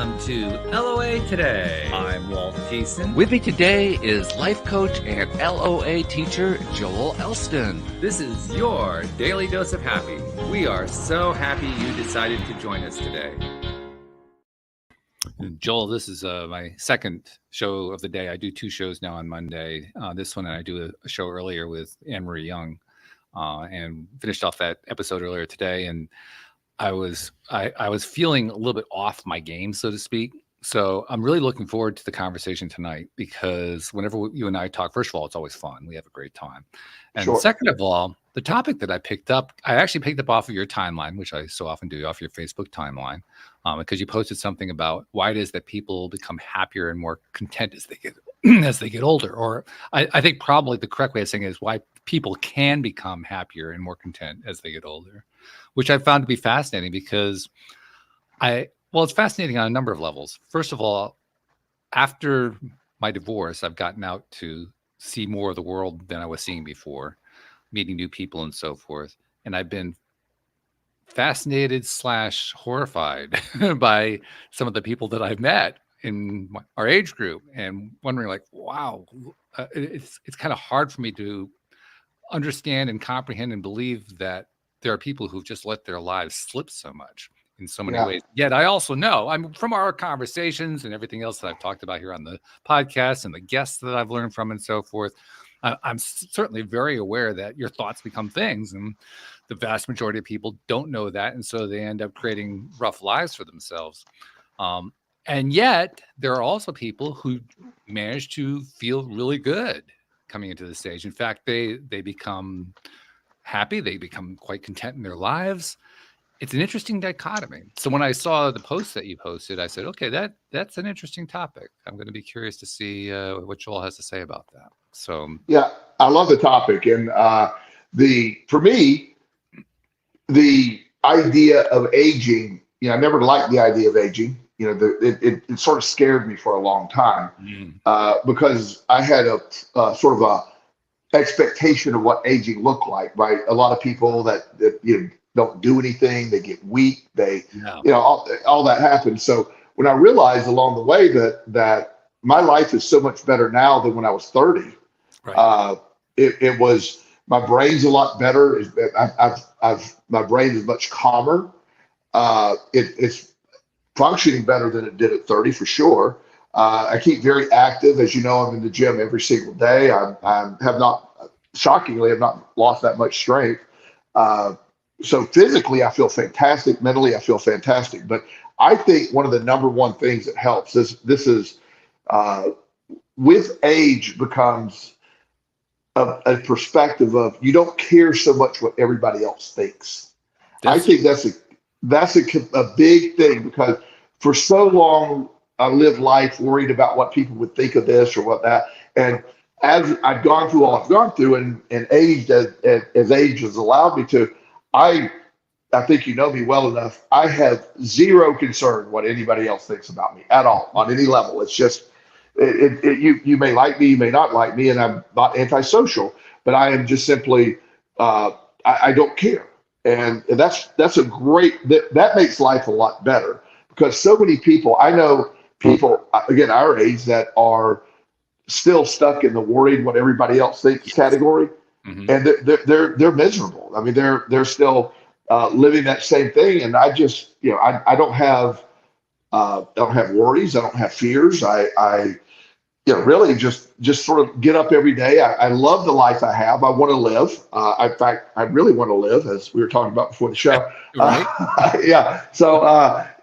Welcome to LOA Today. I'm Walt Thiessen. With me today is life coach and LOA teacher Joel Elston. This is your daily dose of happy. We are so happy you decided to join us today. Joel, this is my second show of the day. I do two shows now on Monday. This one, and I do a show earlier with Anne-Marie Young, and finished off that episode earlier today. And I was feeling a little bit off my game, so to speak. So I'm really looking forward to the conversation tonight, because whenever you and I talk, first of all, it's always fun. We have a great time. And Sure. Second of all, the topic that I actually picked up off of your timeline, which I so often do, off your Facebook timeline, because you posted something about why it is that people become happier and more content as they get as they get older. Or I think probably the correct way of saying it is why people can become happier and more content as they get older, which I found to be fascinating, because it's fascinating on a number of levels. First of all, after my divorce, I've gotten out to see more of the world than I was seeing before, meeting new people and so forth. And I've been fascinated / horrified by some of the people that I've met in our age group, and wondering, like, wow, it's kind of hard for me to understand and comprehend and believe that there are people who've just let their lives slip so much in so many ways. Yet I also know, from our conversations and everything else that I've talked about here on the podcast and the guests that I've learned from and so forth, I'm certainly very aware that your thoughts become things, and the vast majority of people don't know that. And so they end up creating rough lives for themselves. And yet there are also people who manage to feel really good coming into the stage. In fact, they become happy. They become quite content in their lives. It's an interesting dichotomy. So when I saw the post that you posted, I said, okay, that's an interesting topic. I'm going to be curious to see what Joel has to say about that. So Yeah, I love the topic. And for me, the idea of aging, I never liked the idea of aging. It sort of scared me for a long time, because I had a sort of a expectation of what aging looked like, right? A lot of people that don't do anything, they get weak, all that happens. So when I realized along the way that my life is so much better now than when I was 30, right. It was, my brain's a lot better. My brain is much calmer. It's functioning better than it did at 30 for sure. I keep very active. As you know, I'm in the gym every single day. I have not, shockingly, have not lost that much strength. So physically, I feel fantastic. Mentally, I feel fantastic. But I think one of the number one things that helps, this is with age becomes a perspective of, you don't care so much what everybody else thinks. I think that's a big thing, because for so long I lived life worried about what people would think of this or what that. And as I've gone through all I've gone through and aged as age has allowed me to, I think you know me well enough. I have zero concern what anybody else thinks about me at all on any level. It's just, you may like me, you may not like me, and I'm not antisocial, but I am just simply, I don't care. And that's a great, that makes life a lot better, because so many people, I know people, again, our age, that are still stuck in the worried what everybody else thinks category. Mm-hmm. And they're miserable. I mean, they're still living that same thing. And I just, I don't have worries. I don't have fears. I really just sort of get up every day. I love the life I have. I want to live. In fact, I really want to live, as we were talking about before the show. Right. Yeah. So,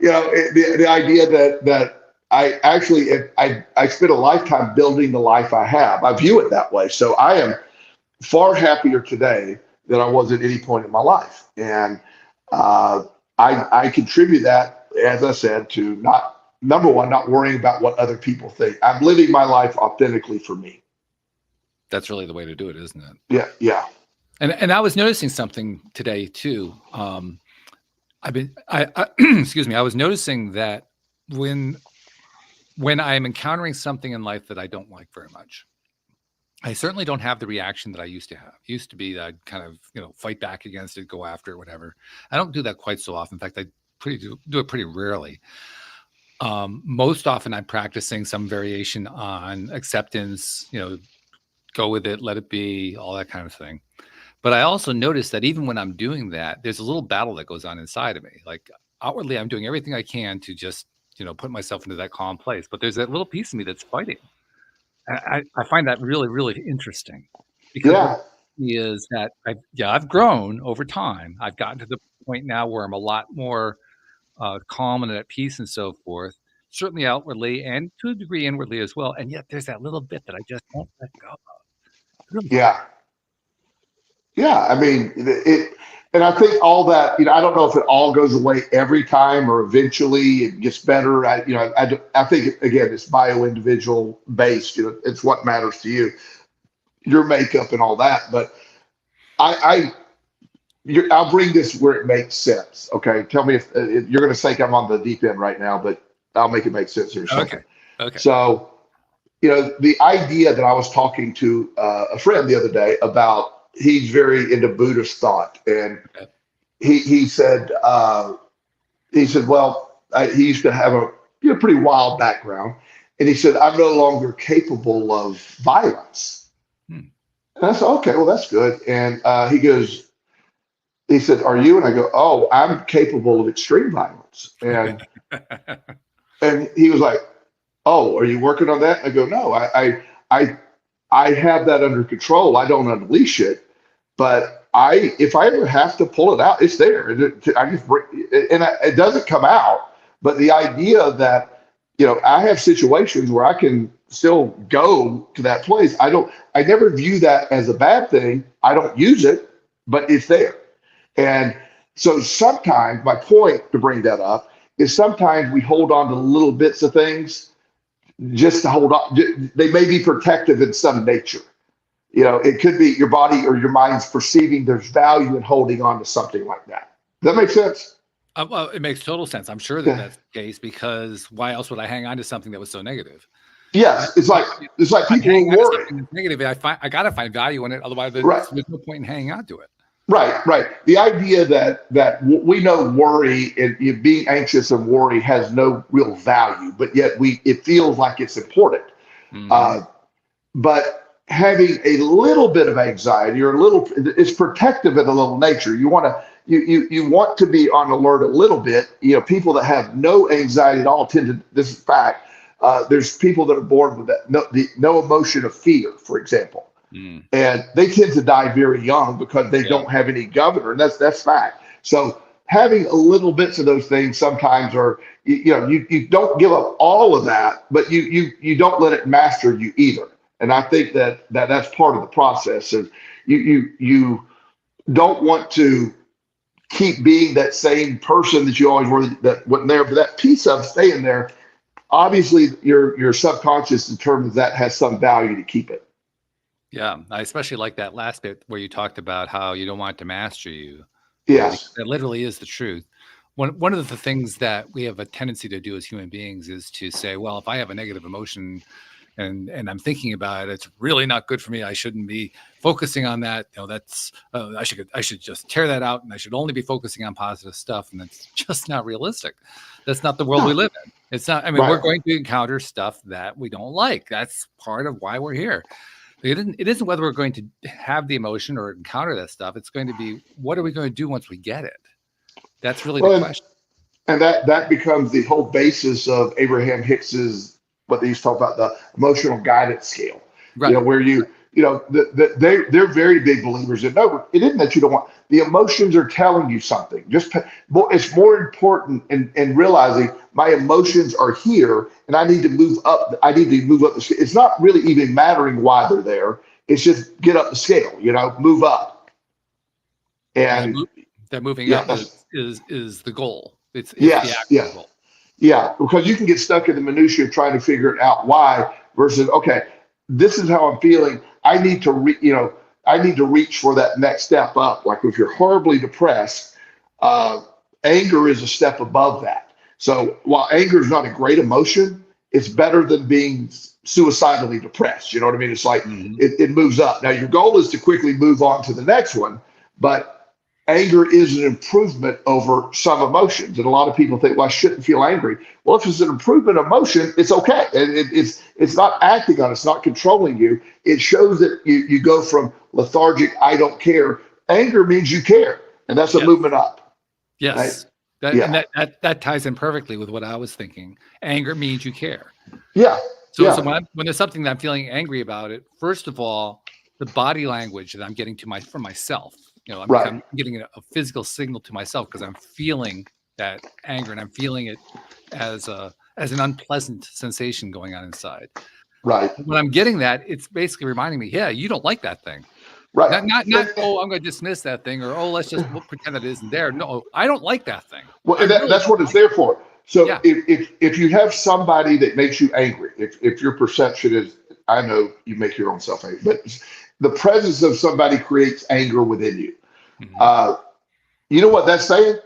the idea that I actually, I spent a lifetime building the life I have. I view it that way. So I am far happier today than I was at any point in my life. And I contribute that, as I said, to number one, not worrying about what other people think. I'm living my life authentically for me. That's really the way to do it, isn't it? Yeah. Yeah. And I was noticing something today too. Excuse me. I was noticing that when I am encountering something in life that I don't like very much, I certainly don't have the reaction that I used to have. Used to be that I'd kind of, fight back against it, go after it, whatever. I don't do that quite so often. In fact, I do it pretty rarely. Most often I'm practicing some variation on acceptance, go with it, let it be, all that kind of thing. But I also notice that even when I'm doing that, there's a little battle that goes on inside of me. Like outwardly, I'm doing everything I can to just, put myself into that calm place. But there's that little piece of me that's fighting. I find that really, really interesting because what Yeah. is that I've grown over time. I've gotten to the point now where I'm a lot more calm and at peace and so forth, certainly outwardly and to a degree inwardly as well. And yet there's that little bit that I just won't let go of. It really bothers. Yeah. Yeah. I mean, and I think all that, I don't know if it all goes away every time or eventually it gets better. I think, again, it's bio-individual based, it's what matters to you, your makeup and all that. But I'll bring this where it makes sense. Okay. Tell me if you're going to think I'm on the deep end right now, but I'll make it make sense here. Okay. Okay. So, the idea that I was talking to a friend the other day about, he's very into Buddhist thought. And Okay. he said, well, he used to have a pretty wild background. And he said, I'm no longer capable of violence. Hmm. And I said, okay, well, that's good. And he said, are you? And I go, oh, I'm capable of extreme violence. And he was like, oh, are you working on that? I go, no, I have that under control. I don't unleash it, but if I ever have to pull it out, it's there. I just it doesn't come out. But the idea that, I have situations where I can still go to that place. I never view that as a bad thing. I don't use it, but it's there. And so sometimes my point to bring that up is sometimes we hold on to little bits of things just to hold on. They may be protective in some nature. It could be your body or your mind's perceiving there's value in holding on to something like that. Does that make sense? Well, it makes total sense. I'm sure that that's the case, because why else would I hang on to something that was so negative? Yes, it's like people who worry. Negative. I gotta find value in it. Otherwise, there's no point in hanging on to it. Right. The idea that we know worry and being anxious and worry has no real value, but yet it feels like it's important. Mm-hmm. But having a little bit of anxiety or it's protective in a little nature. You want to be on alert a little bit. People that have no anxiety at all tend to. This is fact. There's people that are born with that no emotion of fear, for example. And they tend to die very young because they don't have any governor, and that's fact. So having a little bits of those things sometimes are, you don't give up all of that, but you don't let it master you either. And I think that's part of the process. Is you don't want to keep being that same person that you always were, that wasn't there, but that piece of staying there, obviously your subconscious determines that has some value to keep it. Yeah, I especially like that last bit where you talked about how you don't want it to master you. Yes. That literally is the truth. One of the things that we have a tendency to do as human beings is to say, well, if I have a negative emotion and I'm thinking about it, it's really not good for me. I shouldn't be focusing on that. That's I should just tear that out, and I should only be focusing on positive stuff. And that's just not realistic. That's not the world we live in. It's not. I mean, we're going to encounter stuff that we don't like. That's part of why we're here. It isn't whether we're going to have the emotion or encounter that stuff. It's going to be, what are we going to do once we get it? That's really the question. And that becomes the whole basis of Abraham Hicks's, what they used to talk about, the emotional guidance scale. Right. Where they're very big believers in, no, it isn't that you don't want, the emotions are telling you something. It's more important in realizing my emotions are here and I need to move up. The scale. It's not really even mattering why they're there. It's just get up the scale, move up. And that moving up is the goal. It's the actual goal. Yeah, because you can get stuck in the minutia trying to figure out why versus, okay, this is how I'm feeling. I need to reach for that next step up. Like if you're horribly depressed, anger is a step above that. So while anger is not a great emotion, it's better than being suicidally depressed. You know what I mean? It's like it moves up. Now your goal is to quickly move on to the next one, but anger is an improvement over some emotions. And a lot of people think, well, I shouldn't feel angry. Well, if it's an improvement emotion, it's okay. And it's not acting on it. It's not controlling you. It shows that you go from lethargic, I don't care. Anger means you care. And that's a Yes. movement up. Yes. Right? And that ties in perfectly with what I was thinking. Anger means you care. Yeah. So, yeah. so when there's something that I'm feeling angry about it, first of all, the body language that I'm getting for myself, I'm getting a physical signal to myself because I'm feeling that anger and I'm feeling it as an unpleasant sensation going on inside. Right. When I'm getting that, it's basically reminding me, yeah, you don't like that thing. Right. Not oh, I'm going to dismiss that thing, or let's just pretend that it isn't there. No, I don't like that thing. Well, that's what it's there for. So Yeah. if you have somebody that makes you angry, if your perception is, I know you make your own self angry, but the presence of somebody creates anger within you. Mhm. You know what that's saying?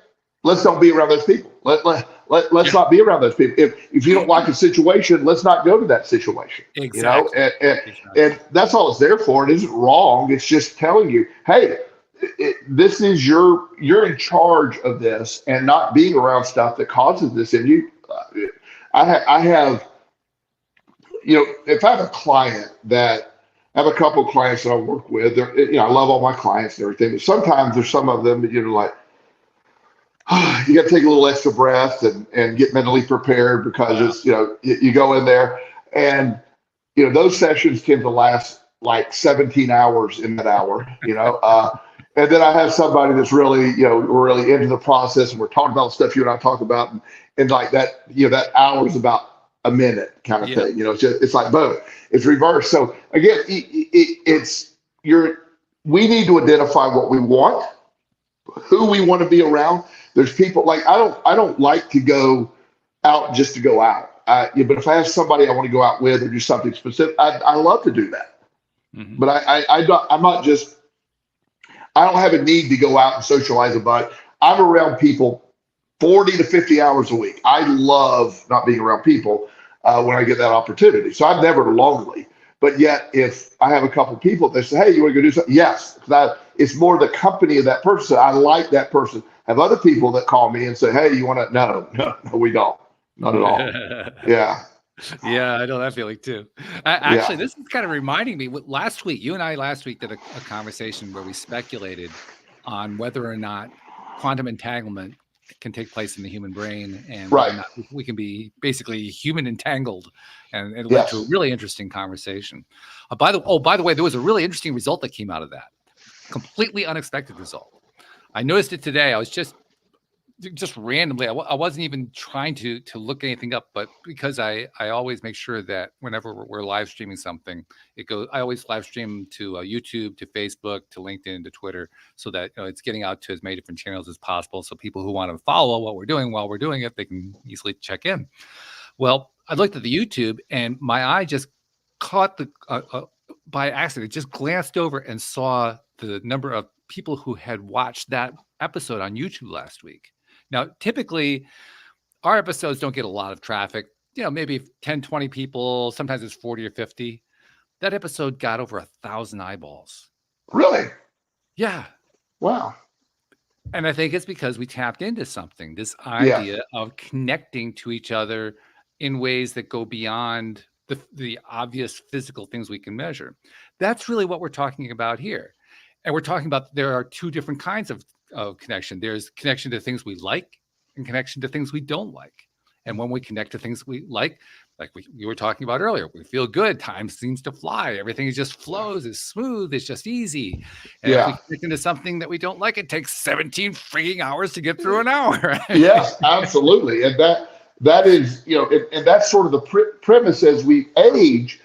Let's don't be around those people. Let's not be around those people. If you don't like a situation, let's not go to that situation. Exactly. And that's all it's there for. It isn't wrong. It's just telling you, hey, this is you're in charge of this, and not being around stuff that causes this in you. I have, if I have a client that I have a couple of clients that I work with, I love all my clients and everything, but sometimes there's some of them that like, you got to take a little extra breath and get mentally prepared because it's, you go in there and, those sessions tend to last like 17 hours in that hour, and then I have somebody that's really, we're really into the process and we're talking about stuff you and I talk about and like that, that hour is about a minute kind of thing, it's like boom, it's reversed. So again, we need to identify what we want, who we want to be around. There's people like, I don't like to go out just to go out. But if I have somebody I want to go out with or do something specific, I love to do that. Mm-hmm. But I don't have a need to go out and socialize about it. I'm around people 40 to 50 hours a week. I love not being around people when I get that opportunity. So I'm never lonely. But yet, if I have a couple of people that say, hey, you want to go do something? Yes. It's more the company of that person. I like that person. I have other people that call me and say, hey, you want to? No, we don't. Not at all. Yeah. Yeah, I know that feeling too. Actually, this is kind of reminding me. Last week, you and I did a conversation where we speculated on whether or not quantum entanglement can take place in the human brain, and whether or not we can be basically human entangled, and it led to a really interesting conversation. By the way, there was a really interesting result that came out of that. Completely unexpected result. I noticed it today. I was just randomly. I wasn't even trying to look anything up, but because I always make sure that whenever we're live streaming something, I always live stream to YouTube, to Facebook, to LinkedIn, to Twitter, so that it's getting out to as many different channels as possible. So people who want to follow what we're doing while we're doing it, they can easily check in. Well, I looked at the YouTube and my eye just caught by accident, just glanced over and saw the number of people who had watched that episode on YouTube last week. Now, typically, our episodes don't get a lot of traffic, maybe 10, 20 people. Sometimes it's 40 or 50. That episode got over 1,000 eyeballs. Really? Yeah. Wow. And I think it's because we tapped into something, this idea of connecting to each other in ways that go beyond the obvious physical things we can measure. That's really what we're talking about here. And we're talking about there are two different kinds of connection. There's connection to things we like and connection to things we don't like. And when we connect to things we like we were talking about earlier, we feel good. Time seems to fly. Everything just flows. It's smooth. It's just easy. And if we connect into something that we don't like, it takes 17 freaking hours to get through an hour. Yes, absolutely. And that is, and that's sort of the premise as we age.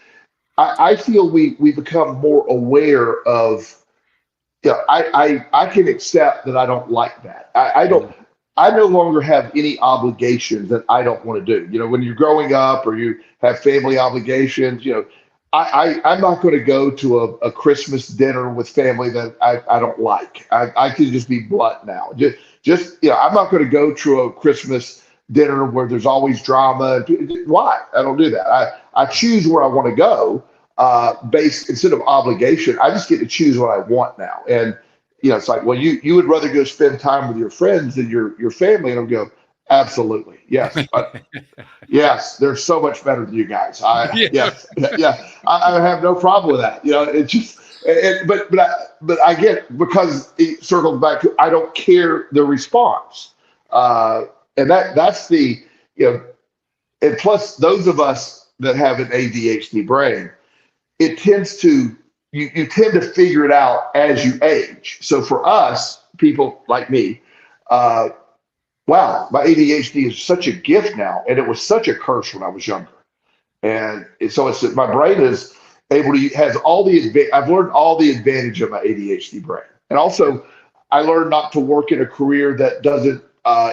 I feel we become more aware of, I can accept that I don't like that. I no longer have any obligations that I don't want to do. When you're growing up or you have family obligations, I'm not going to go to a Christmas dinner with family that I don't like. I can just be blunt now. I'm not going to go to a Christmas dinner where there's always drama. Why? I don't do that. I choose where I want to go. Based instead of obligation, I just get to choose what I want now. And it's like, well, you would rather go spend time with your friends than your family. And I'll go, absolutely. Yes. But yes, they're so much better than you guys. Yeah. Yes. Yeah. I have no problem with that. It's just, but I get it, because it circles back to, I don't care the response. And that's the, and plus those of us that have an ADHD brain, it tends to, you tend to figure it out as you age. So for us, people like me, wow, my ADHD is such a gift now, and it was such a curse when I was younger. And so it's my brain is able to has all the I've learned all the advantage of my ADHD brain, and also I learned not to work in a career that doesn't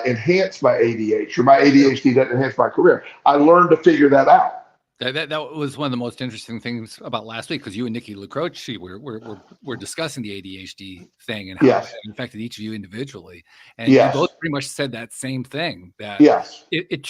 enhance my ADHD, or my ADHD doesn't enhance my career. I learned to figure that out. That was one of the most interesting things about last week, because you and Nikki LaCroce were discussing the ADHD thing and how Yes. it affected each of you individially, and Yes. you both pretty much said that same thing. That Yes. it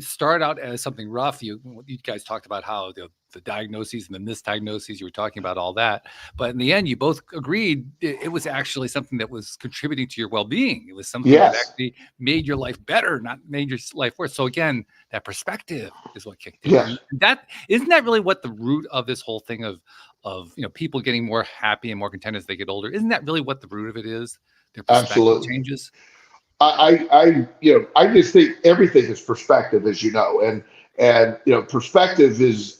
started out as something rough. You guys talked about how the diagnoses and the misdiagnoses, you were talking about all that, but in the end, you both agreed it was actually something that was contributing to your well-being. It was something that Yes. actually made your life better, not made your life worse. So again, that perspective is what kicked in. Yes. And that isn't that really what the root of this whole thing of people getting more happy and more content as they get older. Isn't that really what the root of it is? Their perspective Absolutely. changes. I just think everything is perspective, as you know, and perspective is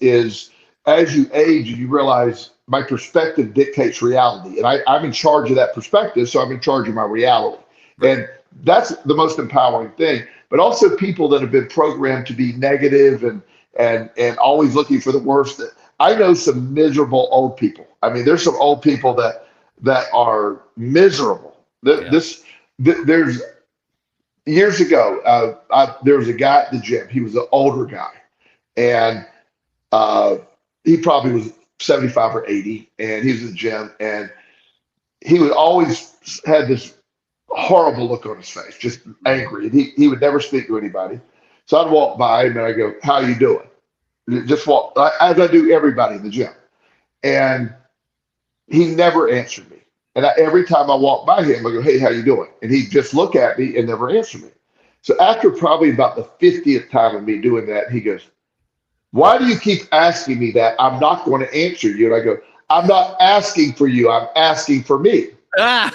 as you age, you realize my perspective dictates reality, and I'm in charge of that perspective, so I'm in charge of my reality, and that's the most empowering thing. But also, people that have been programmed to be negative and always looking for the worst. I know some miserable old people. I mean, there's some old people that are miserable. There's years ago, there was a guy at the gym. He was an older guy, and he probably was 75 or 80, and he was in the gym, and he would always had this horrible look on his face, just angry, and he would never speak to anybody. So I'd walk by him and I go, "How you doing?" Just walk, as I do everybody in the gym, and he never answered me. And every time I walk by him, I go, "Hey, how you doing?" And he'd just look at me and never answer me. So after probably about the 50th time of me doing that, he goes, "Why do you keep asking me that? I'm not going to answer you." And I go, "I'm not asking for you. I'm asking for me." And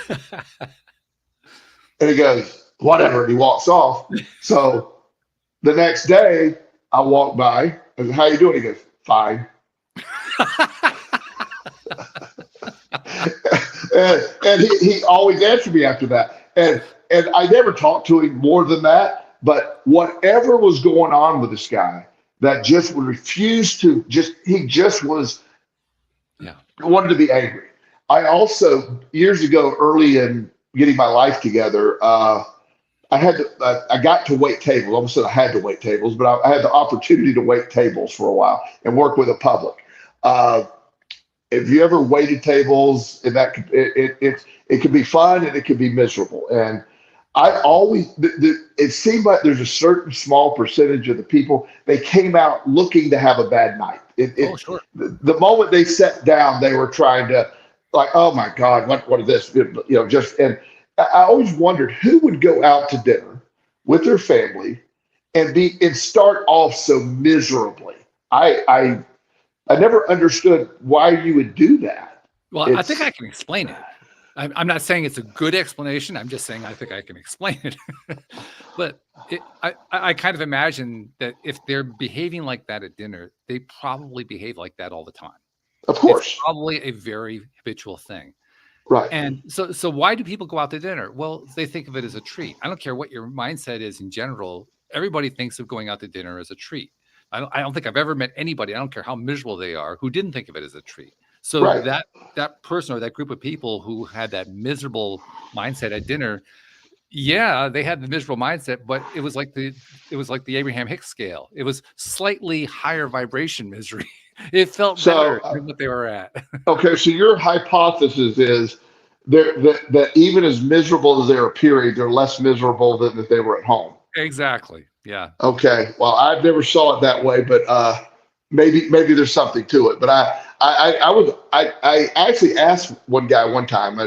he goes, "Whatever." And he walks off. So the next day, I walk by and said, "How you doing?" He goes, "Fine." and he always answered me after that. And I never talked to him more than that. But whatever was going on with this guy, that just would refuse to he just was wanted to be angry. I also, years ago, early in getting my life together, I got to wait tables. Almost said I had to wait tables, but I had the opportunity to wait tables for a while and work with the public. If you ever waited tables, and that it can be fun and it can be miserable. And I always, it seemed like there's a certain small percentage of the people, they came out looking to have a bad night. Sure. The moment they sat down, they were trying to, like, "Oh my God, what is this?" And I always wondered who would go out to dinner with their family and start off so miserably. I never understood why you would do that. Well, I think I can explain it. I'm not saying it's a good explanation. I'm just saying I think I can explain it. But I kind of imagine that if they're behaving like that at dinner, they probably behave like that all the time. Of course. It's probably a very habitual thing. Right. And so why do people go out to dinner? Well, they think of it as a treat. I don't care what your mindset is in general. Everybody thinks of going out to dinner as a treat. I don't think I've ever met anybody, I don't care how miserable they are, who didn't think of it as a treat. So that person or that group of people who had that miserable mindset at dinner, they had the miserable mindset, but it was like the Abraham Hicks scale. It was slightly higher vibration misery. It felt better than what they were at. Okay, so your hypothesis is that even as miserable as they're appearing, they're less miserable than if they were at home. Exactly. Yeah. Okay. Well, I've never saw it that way, but maybe there's something to it. But I actually asked one guy one time,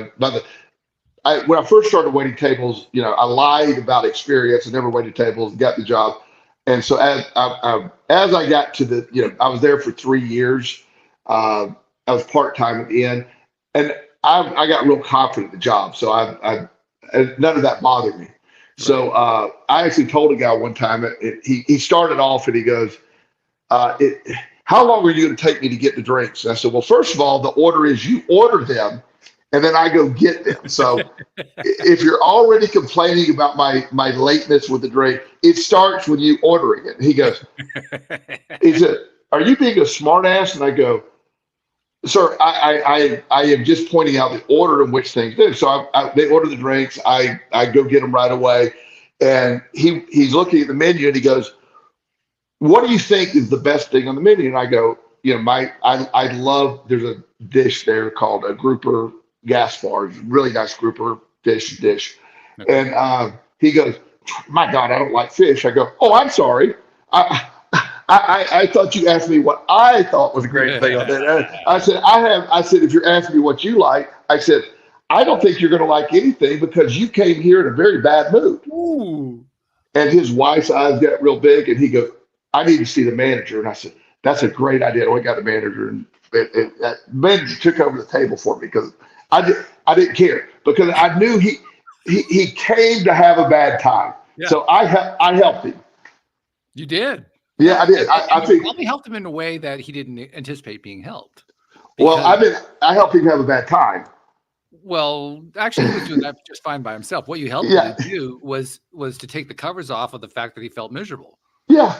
when I first started waiting tables, I lied about experience. I never waited tables, got the job. And so as I got to I was there for 3 years. I was part-time at the end, and I got real confident in the job. So none of that bothered me. So I actually told a guy one time, he started off and he goes, how long are you going to take me to get the drinks? And I said, well, first of all, the order is you order them and then I go get them. So if you're already complaining about my lateness with the drink, it starts with you ordering it. He said, are you being a smart ass? And I go, sir, I am just pointing out the order in which things do. So they order the drinks. I go get them right away. And he's looking at the menu and he goes, what do you think is the best thing on the menu? And I go, I love, there's a dish there called a grouper gas bar, really nice grouper dish. Okay. And he goes, my God, I don't like fish. I go, oh, I'm sorry. I thought you asked me what I thought was a great thing on that. I said, if you're asking me what you like, I said, I don't think you're going to like anything because you came here in a very bad mood. Ooh. And his wife's eyes got real big and he goes, I need to see the manager. And I said, that's a great idea. We got the manager, and that manager took over the table for me because I didn't care because I knew he came to have a bad time. Yeah. So I helped him. You did. Yeah, I did. I think probably helped him in a way that he didn't anticipate being helped. Well, I helped him have a bad time. Well, actually, he was doing that just fine by himself. What you helped him to do was to take the covers off of the fact that he felt miserable. Yeah.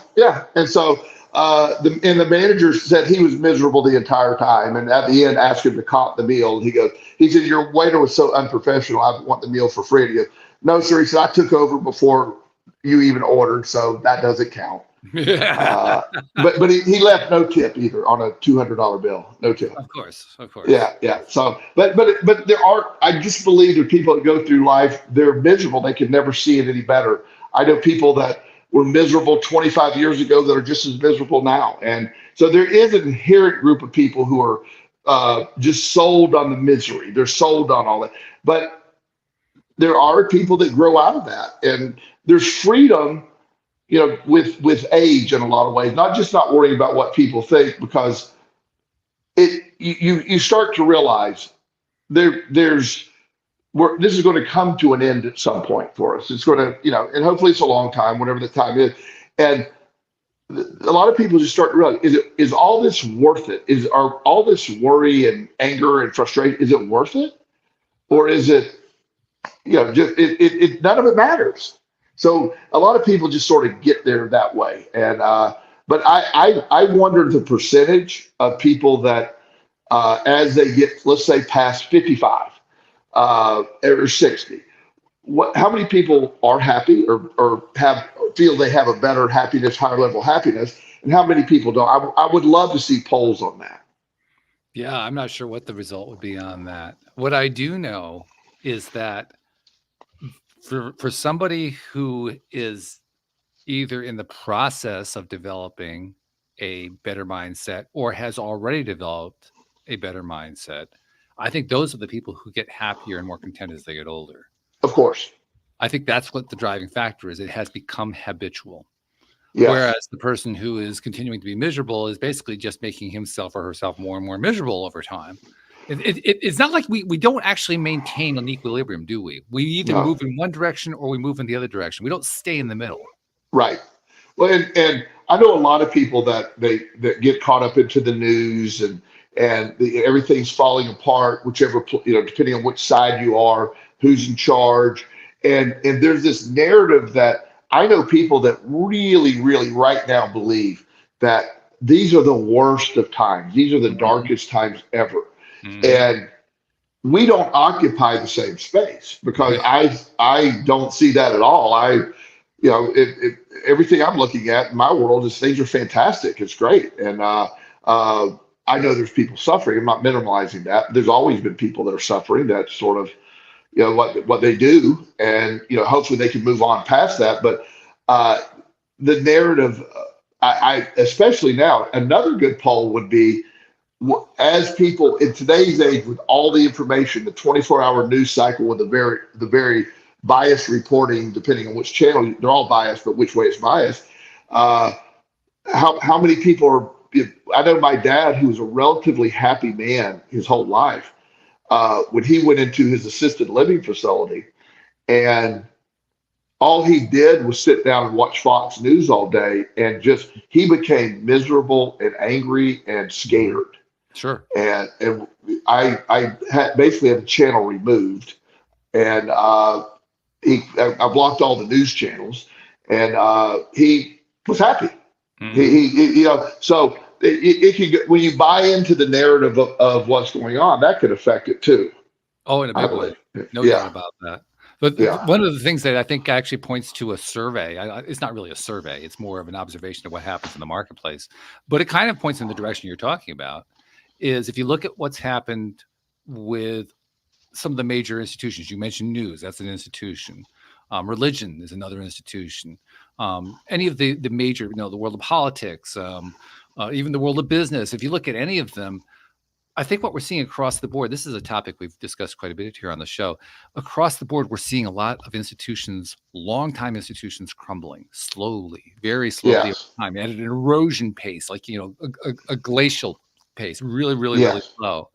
And so the manager said he was miserable the entire time. And at the end, asked him to comp the meal. And he said, your waiter was so unprofessional. I want the meal for free. And he goes, no, sir. He said, I took over before you even ordered, so that doesn't count. But he left no tip either on a $200 bill. No tip. Of course. Yeah. So, but I just believe that people that go through life, they're miserable. They can never see it any better. I know people that were miserable 25 years ago that are just as miserable now. And so there is an inherent group of people who are just sold on the misery. They're sold on all that. But there are people that grow out of that. And there's freedom, with age in a lot of ways, not worrying about what people think, because you start to realize this is going to come to an end at some point for us. It's going to, and hopefully it's a long time, whatever the time is. And a lot of people just start to realize, is all this worth it? Are all this worry and anger and frustration, is it worth it? Or is it, just none of it matters. So a lot of people just sort of get there that way. And, but I wonder the percentage of people that, as they get, let's say, past 55, or 60, how many people are happy or feel they have a better happiness, higher level happiness, and how many people don't? I would love to see polls on that. Yeah, I'm not sure what the result would be on that. What I do know is that for somebody who is either in the process of developing a better mindset or has already developed a better mindset, I think those are the people who get happier and more content as they get older. Of course. I think that's what the driving factor is. It has become habitual. Yeah. Whereas the person who is continuing to be miserable is basically just making himself or herself more and more miserable over time. It's not like we don't actually maintain an equilibrium, do we? We either move in one direction or we move in the other direction. We don't stay in the middle. Right. Well, and I know a lot of people that get caught up into the news and everything's falling apart, whichever, depending on which side you are, who's in charge. And there's this narrative that I know people that really, really right now believe that these are the worst of times. These are the darkest times ever. Mm-hmm. And we don't occupy the same space, because I don't see that at all. Everything I'm looking at in my world is things are fantastic. It's great. And I know there's people suffering. I'm not minimalizing that. There's always been people that are suffering. That's sort of, what they do. And, hopefully they can move on past that. But the narrative, I especially now, another good poll would be, as people in today's age, with all the information, the 24-hour news cycle, with the very biased reporting, depending on which channel, they're all biased, but which way it's biased. How many people are? I know my dad, who was a relatively happy man his whole life, when he went into his assisted living facility, and all he did was sit down and watch Fox News all day, and he became miserable and angry and scared. Sure. And I basically had the channel removed, and I blocked all the news channels, and he was happy. Mhm. He so it can get, when you buy into the narrative of what's going on, that could affect it too. Oh, in a I big way. believe. No Yeah, doubt about that. But yeah, one of the things that I think actually points to a survey, it's not really a survey, it's more of an observation of what happens in the marketplace, but it kind of points in the direction you're talking about, is if you look at what's happened with some of the major institutions. You mentioned news, that's an institution. Religion is another institution. Any of the major, the world of politics, even the world of business. If you look at any of them, I think what we're seeing across the board, this is a topic we've discussed quite a bit here on the show. Across the board, we're seeing a lot of institutions, longtime institutions, crumbling slowly, very slowly over yes, time, at an erosion pace, like, a glacial pace, really, really, really yes, slow.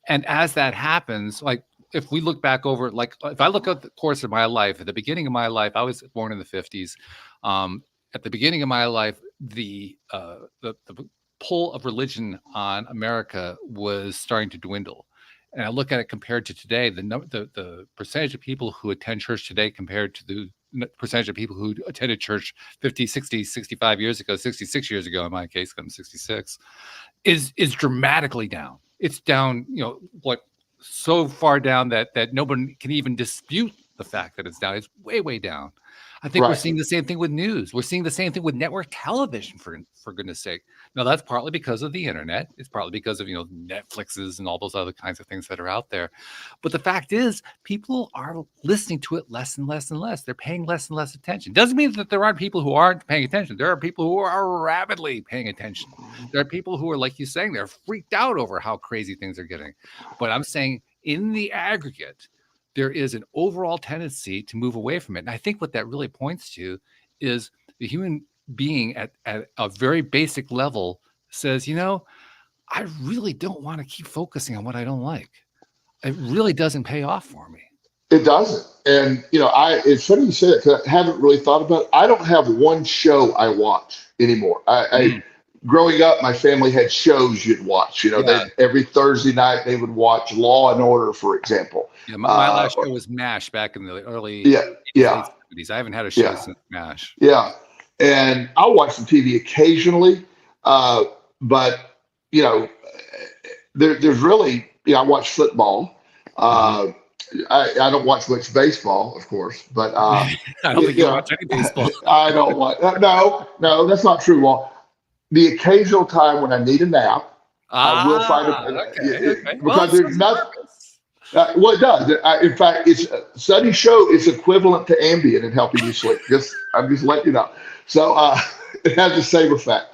And as that happens, like, if we look back over, like, if I look at the course of my life, at the beginning of my life, I was born in the 50s. At the beginning of my life, the pull of religion on America was starting to dwindle. And I look at it compared to today, the percentage of people who attend church today compared to the percentage of people who attended church 50, 60, 65 years ago, 66 years ago, in my case, I'm 66, is dramatically down. It's down, so far down that nobody can even dispute the fact that it's down. It's way, way down. I think we're right. seeing the same thing with news. We're seeing the same thing with network television, for goodness sake. Now, that's partly because of the internet. It's partly because of, Netflixes and all those other kinds of things that are out there. But the fact is, people are listening to it less and less and less. They're paying less and less attention. Doesn't mean that there aren't people who aren't paying attention. There are people who are rapidly paying attention. There are people who are, like you're saying, they're freaked out over how crazy things are getting. But I'm saying, in the aggregate, there is an overall tendency to move away from it. And I think what that really points to is the human being at a very basic level says, I really don't want to keep focusing on what I don't like. It really doesn't pay off for me. It doesn't. And it's funny you say that, because I haven't really thought about it. I don't have one show I watch anymore. I growing up, my family had shows you'd watch. Yeah. Every Thursday night they would watch Law and Order, for example. Yeah, my last show was MASH back in the early Yeah, 80s, yeah, late 70s. I haven't had a show yeah, since MASH. yeah. And I'll watch some TV occasionally, but there's really, I watch football. I don't watch much baseball, of course, but I don't think you watch any baseball. I don't watch. No, that's not true. Well, the occasional time when I need a nap, I will find Okay. because Well, there's nothing. Well, it does. In fact, studies show it's equivalent to Ambien in helping you sleep. I'm just letting you know. So it has the same effect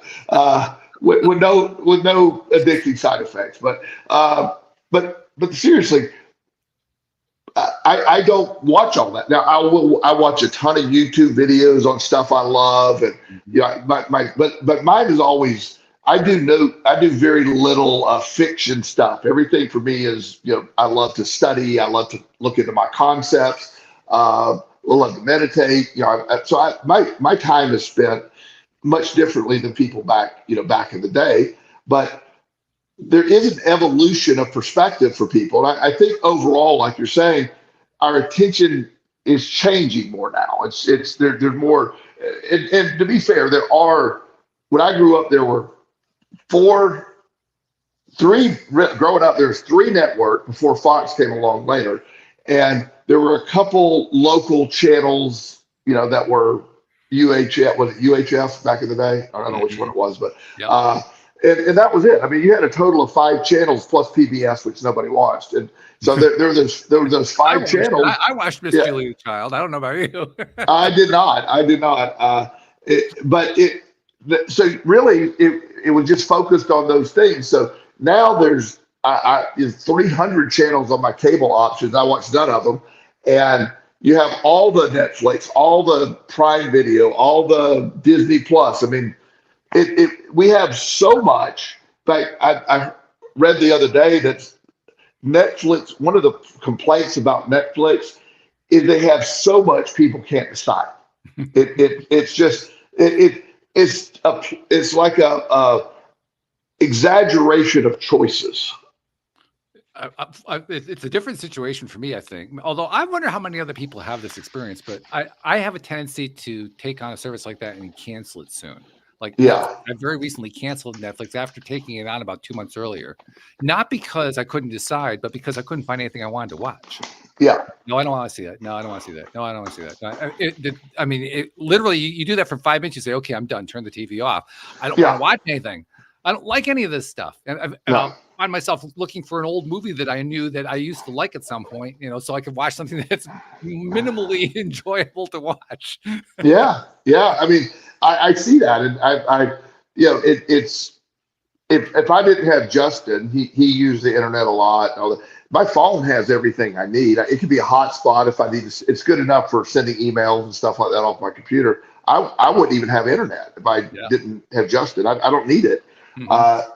with no addicting side effects. But seriously, I don't watch all that. Now I watch a ton of YouTube videos on stuff I love, and but mine is always, I do very little fiction stuff. Everything for me is, I love to study. I love to look into my concepts. I love to meditate. So my time is spent much differently than people back in the day. But there is an evolution of perspective for people. And I think overall, like you're saying, our attention is changing more now. There's more, and to be fair, when I grew up, there were growing up, there's 3 network before Fox came along later. And there were a couple local channels, that were UHF, was it UHF back in the day? I don't know which one it was, but, Yep. And that was it. I mean, you had a total of 5 channels plus PBS, which nobody watched. And so there were those 5 channels. I watched Miss Julia Child. I don't know about you. I did not. So really, it was just focused on those things. So Now there's 300 channels on my cable options. I watch none of them, and you have all the Netflix, all the Prime Video, all the Disney Plus. I mean, we have so much. In fact, I read the other day that Netflix, one of the complaints about Netflix is they have so much people can't decide. It's like a exaggeration of choices. It's a different situation for me, I think. Although I wonder how many other people have this experience, but I have a tendency to take on a service like that and cancel it soon. Like, Yeah. I very recently canceled Netflix after taking it on about 2 months earlier, not because I couldn't decide, but because I couldn't find anything I wanted to watch. Yeah. No, I don't want to see that. No, I don't want to see that. No, I don't want to see that. I mean, literally, you do that for 5 minutes. You say, okay, I'm done. Turn the TV off. I don't want to watch anything. I don't like any of this stuff. And I'll find myself looking for an old movie that I knew that I used to like at some point, so I could watch something that's minimally enjoyable to watch. Yeah. I mean, I see that, and it's if I didn't have Justin, he used the internet a lot. My phone has everything I need. It could be a hotspot if I need to. It's good enough for sending emails and stuff like that off my computer. I wouldn't even have internet if I didn't have Justin. I don't need it. Mm-hmm.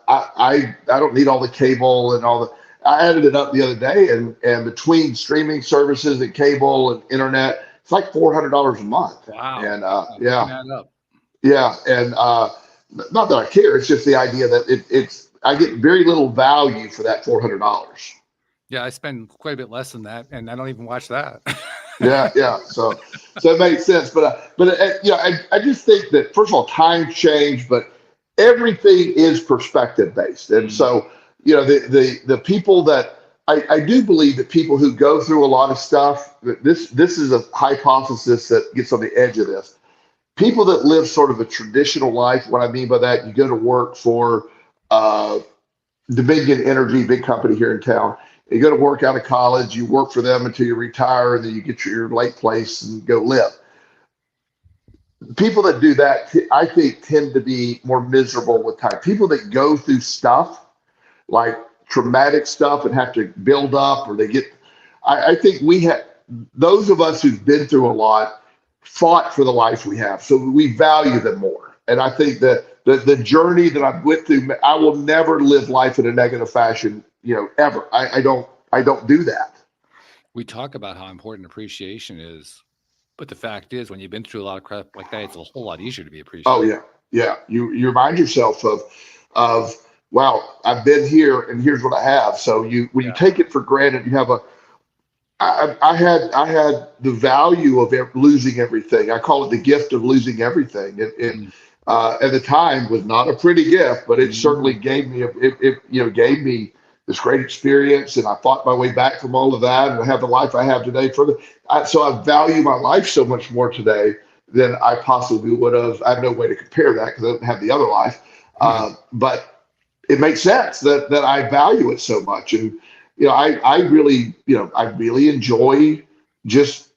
I don't need all the cable and all the. I added it up the other day, and between streaming services and cable and internet, it's like $400 a month. Wow. And and not that I care. It's just the idea that I get very little value for that $400. Yeah, I spend quite a bit less than that, and I don't even watch that. Yeah. So it makes sense, but I just think that, first of all, times change, but everything is perspective based, and so the people that I do believe that people who go through a lot of stuff. This is a hypothesis that gets on the edge of this. People that live sort of a traditional life. What I mean by that, you go to work for Dominion Energy, big company here in town. You go to work out of college, you work for them until you retire, and then you get your late place and go live. People that do that, I think, tend to be more miserable with time. People that go through stuff, like traumatic stuff, and have to build up, or I think those of us who've been through a lot fought for the life we have, so we value them more. And I think that the journey that I went through, I will never live life in a negative fashion, ever. I don't do that. We talk about how important appreciation is, but the fact is, when you've been through a lot of crap like that, it's a whole lot easier to be appreciated. Oh yeah. You remind yourself of wow, I've been here and here's what I have. So when you take it for granted, you have I had the value of losing everything. I call it the gift of losing everything. At the time was not a pretty gift, but it certainly gave me gave me this great experience, and I fought my way back from all of that, and I have the life I have today. So I value my life so much more today than I possibly would have. I have no way to compare that because I don't have the other life, but it makes sense that I value it so much, and I really enjoy just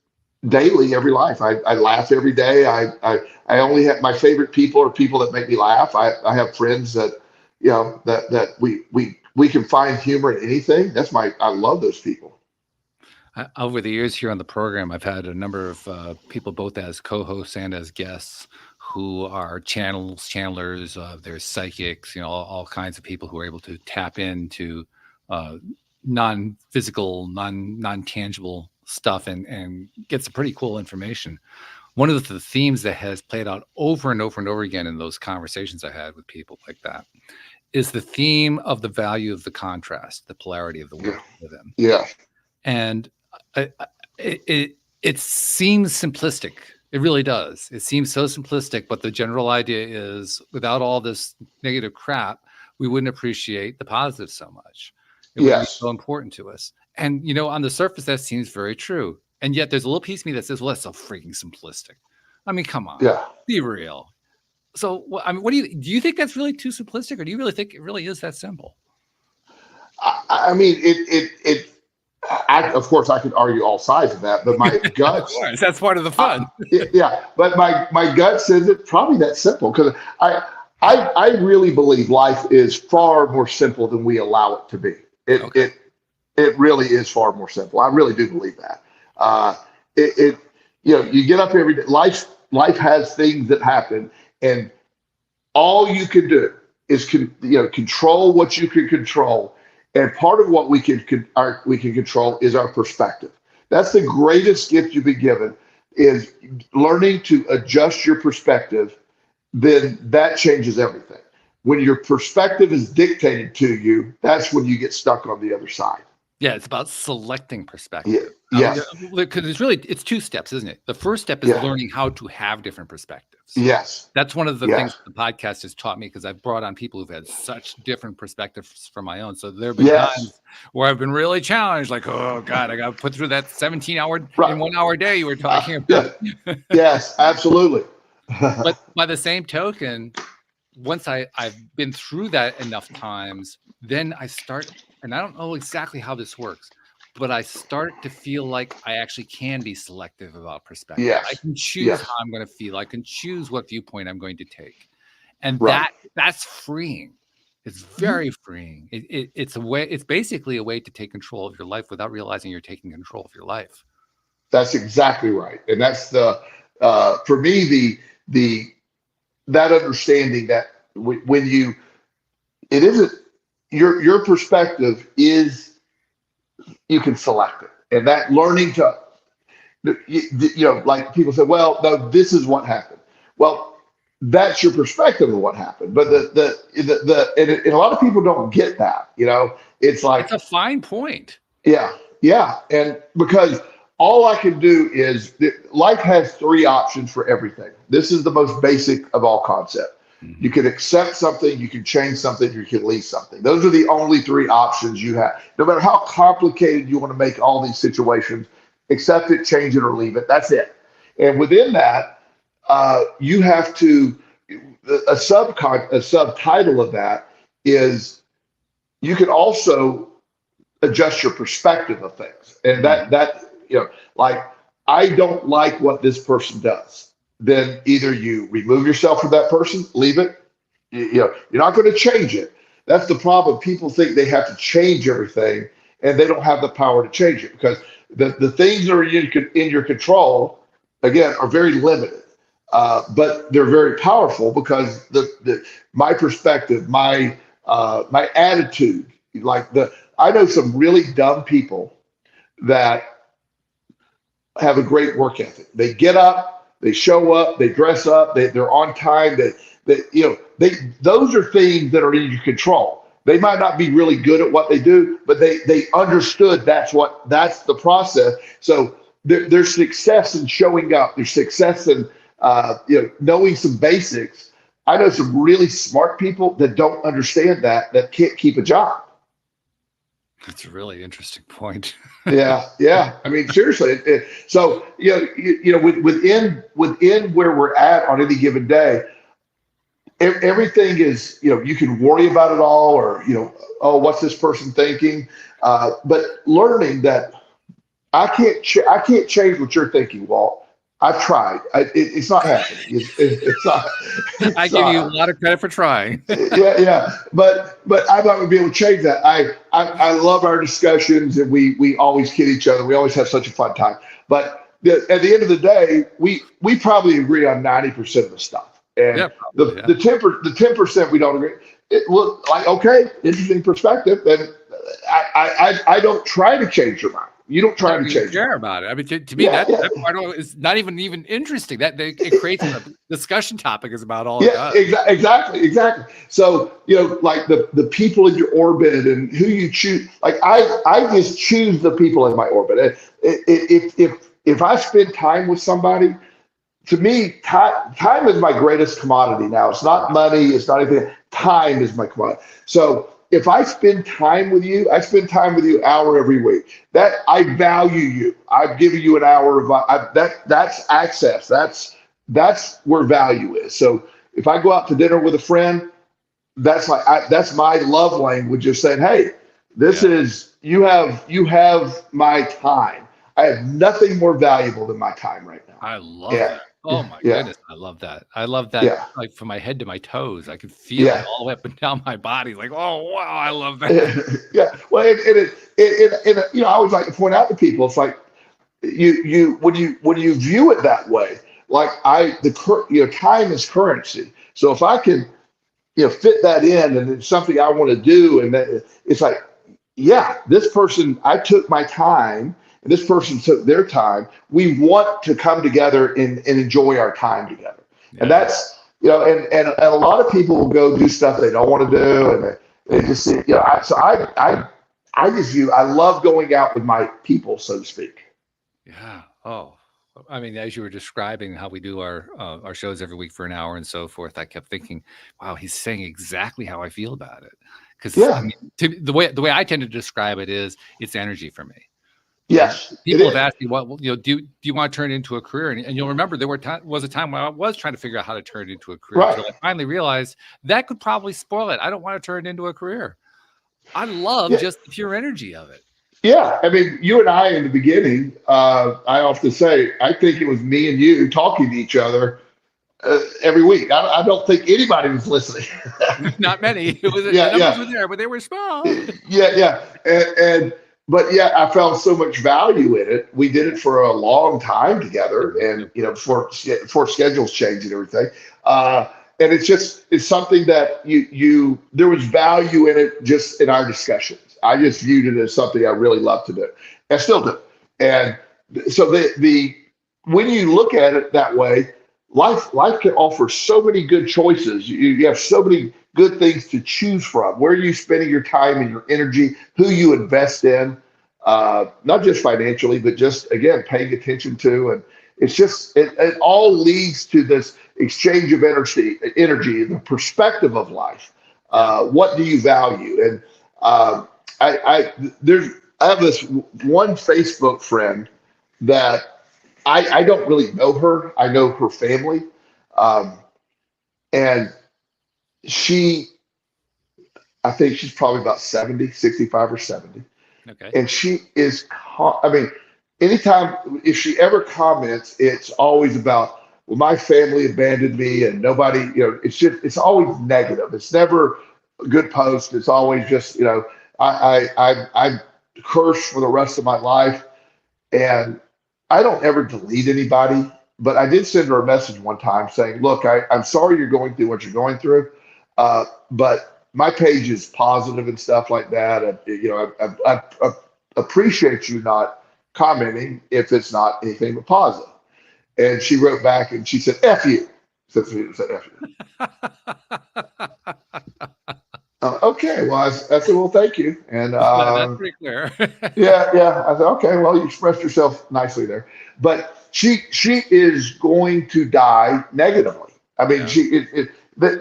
daily every life. I laugh every day. I only have my favorite people are people that make me laugh. I have friends that that we can find humor in anything. I love those people. Over the years here on the program, I've had a number of people, both as co-hosts and as guests, who are channelers. There's psychics, all kinds of people who are able to tap into non-physical, non-tangible stuff and get some pretty cool information. One of the themes that has played out over and over and over again in those conversations I had with people like that is the theme of the value of the contrast, the polarity of the world we live in. Yeah. And it seems simplistic. It really does. It seems so simplistic, but the general idea is, without all this negative crap, we wouldn't appreciate the positive so much. It would be so important to us. And, on the surface, that seems very true. And yet there's a little piece of me that says, well, that's so freaking simplistic. I mean, come on. Yeah. Be real. So, what do you think that's really too simplistic, or do you really think it really is that simple? I mean, of course, I could argue all sides of that, but my gut. Of course, that's part of the fun. But my gut says it's probably that simple, because I really believe life is far more simple than we allow it to be. It Okay. it it really is far more simple. I really do believe that. Uh, it you get up every day. Life has things that happen, and all you can do is control what you can control. And part of what we can control is our perspective. That's the greatest gift you've been given, is learning to adjust your perspective. Then that changes everything. When your perspective is dictated to you, that's when you get stuck on the other side. Yeah, it's about selecting Yeah. perspective. Yes. Because it's two steps, isn't it? The first step is Yeah. learning how to have different perspectives. Yes. That's one of the Yes. things the podcast has taught me, because I've brought on people who've had such different perspectives from my own. So there have been Yes. times where I've been really challenged, like, oh God, I got to put through that 17-hour Right. in 1 hour day you were talking about. Yeah. Yes, absolutely. But by the same token, once I've been through that enough times, then I start, and I don't know exactly how this works, but I start to feel like I actually can be selective about perspective. I Yes. can choose Yes. how I'm going to feel. I can choose what viewpoint I'm going to take. And Right. that's freeing. It's very freeing. It's a way, it's basically a way to take control of your life without realizing you're taking control of your life. That's exactly right. And that's for me, the that understanding that when you, it isn't, your perspective is, you can select it. And that learning to, like people say, well, no, this is what happened. Well, that's your perspective of what happened. But and a lot of people don't get that. It's like, It's a fine point. yeah, yeah. And because all I can do is, life has three options for everything. This is the most basic of all concepts. Mm-hmm. You can accept something, you can change something, you can leave something. Those are the only three options you have. No matter how complicated you want to make all these situations, accept it, change it, or leave it. That's it. And within that, you have to, a subtitle of that is, you can also adjust your perspective of things. And like, I don't like what this person does. Then either you remove yourself from that person, leave it. You're not going to change it. That's the problem. People think they have to change everything, and they don't have the power to change it, because the things that are in your control, again, are very limited. But they're very powerful, because my perspective, my attitude, I know some really dumb people that have a great work ethic. They get up, they show up, they dress up, they're on time. Those are things that are in your control. They might not be really good at what they do, but they understood that's the process. So there's success in showing up. There's success in knowing some basics. I know some really smart people that don't understand that can't keep a job. That's a really interesting point. Yeah. I mean, seriously. So within where we're at on any given day, everything is, you can worry about it all, or oh, what's this person thinking? But learning that I can't change what you're thinking, Walt. I've tried. It's not happening. It's not. I give you a lot of credit for trying. Yeah. But I'm not going to be able to change that. I love our discussions, and we always kid each other. We always have such a fun time. But at the end of the day, we probably agree on 90% of the stuff, and Yeah, probably, the 10% we don't agree. Okay, interesting perspective. And I don't try to change your mind. You don't try to change. Care about it. I mean, to me, that part of it is not even interesting. It creates a discussion topic is about all. Yeah, exactly. So like the people in your orbit and who you choose. Like I just choose the people in my orbit. If I spend time with somebody, to me, time is my greatest commodity now. It's not money. It's not anything. Time is my commodity. So if I spend time with you, I spend time with you an hour every week. That I value you. I've given you an hour of that's access. That's where value is. So if I go out to dinner with a friend, that's my love language of saying, hey, this is, you have my time. I have nothing more valuable than my time right now. I love that. Oh my Yeah. goodness, I love that. I love that, Yeah. like, from my head to my toes. I can feel it Yeah. all the way up and down my body, like, "Oh, wow, I love that." Yeah. Well, I always like to point out to people, it's like when you view it that way, like time is currency. So if I can, fit that in and it's something I want to do, and that, it's like, yeah, this person, I took my time and this person took their time. We want to come together and enjoy our time together. And Yeah. that's, and a lot of people will go do stuff they don't want to do. And they just, I just I love going out with my people, so to speak. Yeah. Oh, I mean, as you were describing how we do our shows every week for an hour and so forth, I kept thinking, wow, he's saying exactly how I feel about it. Because I Yeah. mean, the way I tend to describe it is it's energy for me. Yes, it People have is. asked me, "What do you want to turn it into a career?" And you'll remember there was a time when I was trying to figure out how to turn it into a career Right. until I finally realized that could probably spoil it. I don't want to turn it into a career. I love Yeah. just the pure energy of it. Yeah, I mean, you and I in the beginning, I often say, I think it was me and you talking to each other every week. I don't think anybody was listening. Not many. It was the Yeah, numbers were yeah, there, but they were small. yeah. But yeah, I found so much value in it. We did it for a long time together, and before schedules changed and everything. Uh, and it's something that there was value in it just in our discussions. I just viewed it as something I really love to do, and still do. And so the when you look at it that way, life can offer so many good choices. You have so many good things to choose from. Where are you spending your time and your energy? Who you invest in, not just financially, but just again paying attention to. And it's just it all leads to this exchange of energy, the perspective of life. Yeah. What do you value? And I have this one Facebook friend that I don't really know her. I know her family, um, and she I think she's probably about 70, 65 or 70. Okay. And she is, I mean, anytime, if she ever comments, it's always about, well, my family abandoned me and nobody, it's always negative. It's never a good post. It's always just, I'm cursed for the rest of my life. And I don't ever delete anybody, but I did send her a message one time saying, look, I'm sorry you're going through what you're going through. But my page is positive and stuff like that. And, I appreciate you not commenting if it's not anything but positive. And she wrote back and she said, F you. Said F you. Okay. Well, I said, well, thank you. And That's pretty clear. yeah. I said, okay, well, you expressed yourself nicely there. But she is going to die negatively. I mean, Yeah.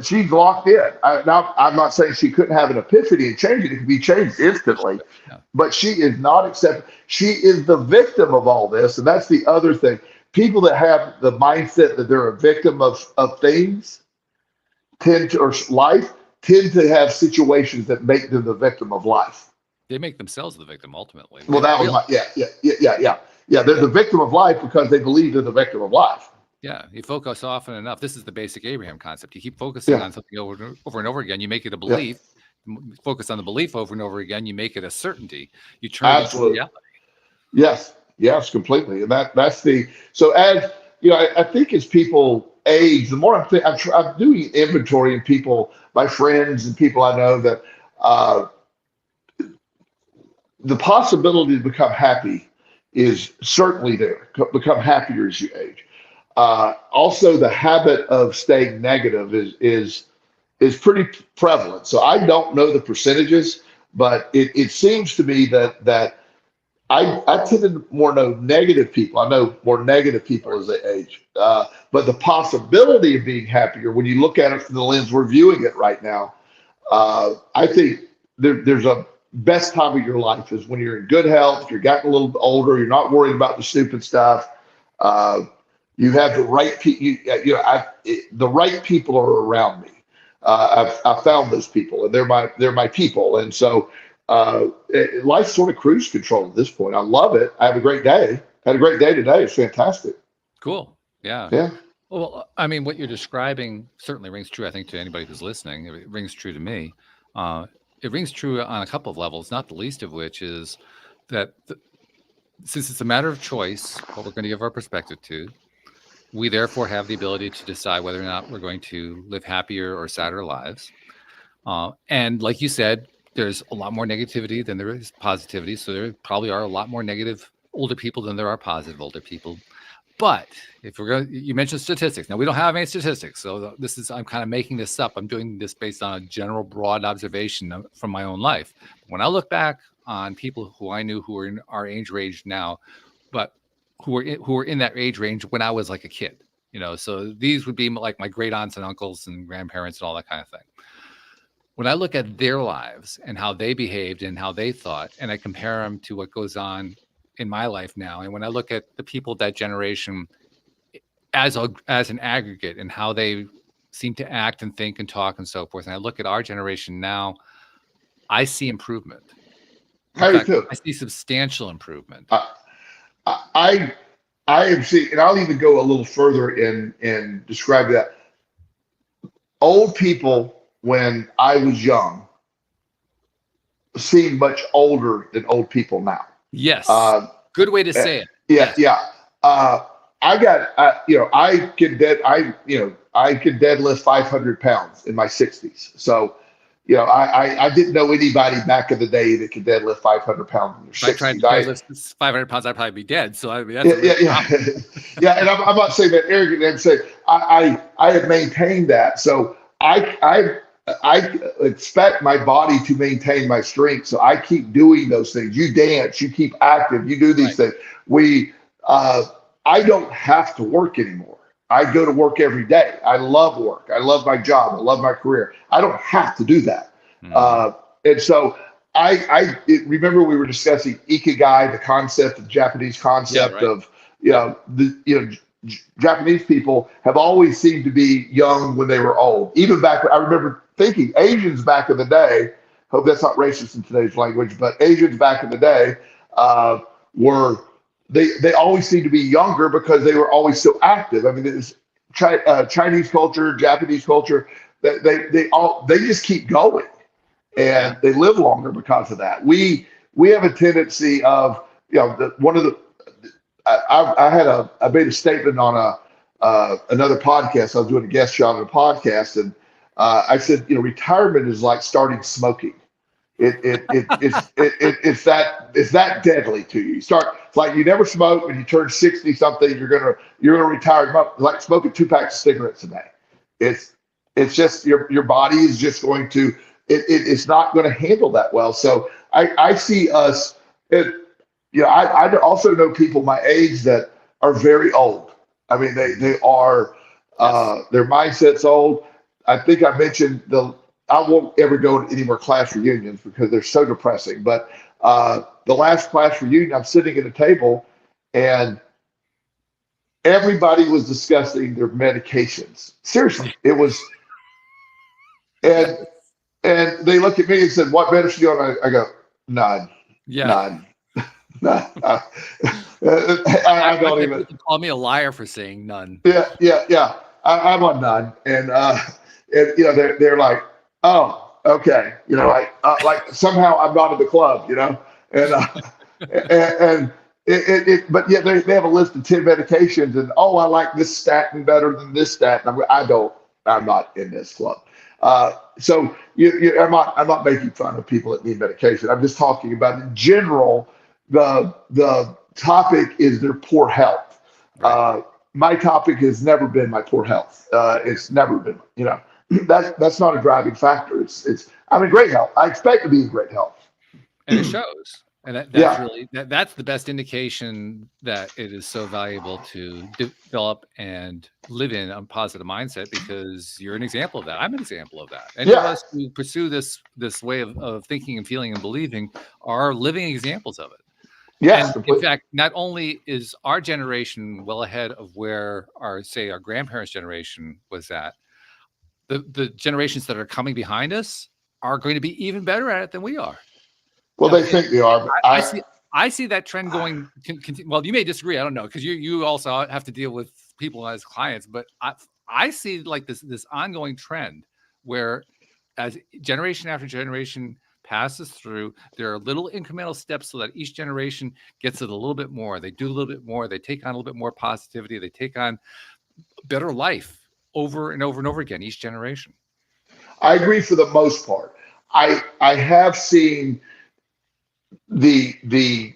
she's locked in. Now, I'm not saying she couldn't have an epiphany and change it. It could be changed instantly. Yeah. But she is not accepted. She is the victim of all this. And that's the other thing. People that have the mindset that they're a victim of things or life tend to have situations that make them the victim of life. They make themselves the victim ultimately. Well, They don't that was realize. yeah. They're the victim of life because they believe they're the victim of life. Yeah, you focus often enough. This is the basic Abraham concept. You keep focusing Yeah, on something over and over again. You make it a yeah, belief. Focus on the belief over and over again. You make it a certainty. You turn it into absolutely. reality. Yes, completely. And that's so as I think as people age, the more I'm doing inventory in people, my friends and people I know that uh, the possibility to become happy is certainly there. Become happier as you age. Also, the habit of staying negative is pretty prevalent. So I don't know the percentages, but it seems to me that I tend to more know negative people. I know more negative people as they age. But the possibility of being happier, when you look at it from the lens we're viewing it right now, I think there's a best time of your life is when you're in good health, you're getting a little older, you're not worried about the stupid stuff. Uh, you have the right people. The right people are around me. I've found those people, and they're my people. And so life's sort of cruise control at this point. I love it. I have a great day. Had a great day today. It's fantastic. Cool. Yeah. Yeah. Well, I mean, what you're describing certainly rings true, I think, to anybody who's listening. It rings true to me. Uh, it rings true on a couple of levels, not the least of which is that since it's a matter of choice, what we're going to give our perspective to, we therefore have the ability to decide whether or not we're going to live happier or sadder lives. And like you said, there's a lot more negativity than there is positivity. So there probably are a lot more negative older people than there are positive older people. But if we're going, you mentioned statistics. Now we don't have any statistics, so this is I'm kind of making this up. I'm doing this based on a general, broad observation from my own life. When I look back on people who I knew who are in our age range now, but who were in that age range when I was like a kid, so these would be like my great aunts and uncles and grandparents and all that kind of thing. When I look at their lives and how they behaved and how they thought, and I compare them to what goes on in my life now, and when I look at the people that generation as an aggregate and how they seem to act and think and talk and so forth, and I look at our generation now, I see improvement. In fact, I see substantial improvement. I have seen, and I'll even go a little further in describe that. Old people, when I was young, seem much older than old people now. Yes. Good way to say it. Yeah. Yes. Yeah. I could deadlift 500 pounds in my 60s. So, I didn't know anybody back in the day that could deadlift 500 pounds in their 60s. If I tried to deadlift 500 pounds, I'd probably be dead. So I mean, that's yeah. And I'm not saying that arrogant. I'm saying I have maintained that. So I expect my body to maintain my strength. So I keep doing those things. You dance, you keep active, you do these things. I don't have to work anymore. I go to work every day. I love work. I love my job. I love my career. I don't have to do that. And so I remember we were discussing ikigai, the concept, the Japanese concept of, Japanese people have always seemed to be young when they were old. Even back, I remember thinking Asians back in the day, hope that's not racist in today's language, but Asians back in the day they always seemed to be younger because they were always so active. I mean, it's Chinese culture, Japanese culture, they just keep going and they live longer because of that. We have a tendency of, I made a statement on another podcast. I was doing a guest shot on a podcast, and I said, retirement is like starting smoking. It's that deadly to you. It's like you never smoke, when you turn 60 something, you're gonna retire. Like smoking 2 packs of cigarettes a day. It's just your body is just going to it's not going to handle that well. So I see us. I also know people my age that are very old. I mean, they are their mindset's old. I think I mentioned I won't ever go to any more class reunions because they're so depressing. But the last class reunion, I'm sitting at a table and everybody was discussing their medications. Seriously, it was, and they looked at me and said, "What medicine you on?" I go, "None." Yeah. None. I don't even. Call me a liar for saying none. Yeah. I'm on none, and they're like, "Oh, okay," like somehow I'm not in the club, and but yeah, they have a list of 10 medications, and I like this statin better than this statin. I'm not in this club. So I'm not making fun of people that need medication. I'm just talking about in general. The topic is their poor health. Right. My topic has never been my poor health. It's never been, that's not a driving factor. I'm in great health. I expect to be in great health. And it shows. And that's really, that's the best indication that it is so valuable to develop and live in a positive mindset, because you're an example of that. I'm an example of that. Any of us who pursue this way of thinking and feeling and believing are living examples of it. Yes. And in fact, not only is our generation well ahead of where our grandparents' generation was at, the generations that are coming behind us are going to be even better at it than we are. Well, they think they are. But I see that trend going. Well, you may disagree. I don't know, because you also have to deal with people as clients, but I see like this ongoing trend where as generation after generation passes through, there are little incremental steps so that each generation gets it a little bit more. They do a little bit more. They take on a little bit more positivity. They take on better life over and over and over again, each generation. I agree for the most part. I have seen the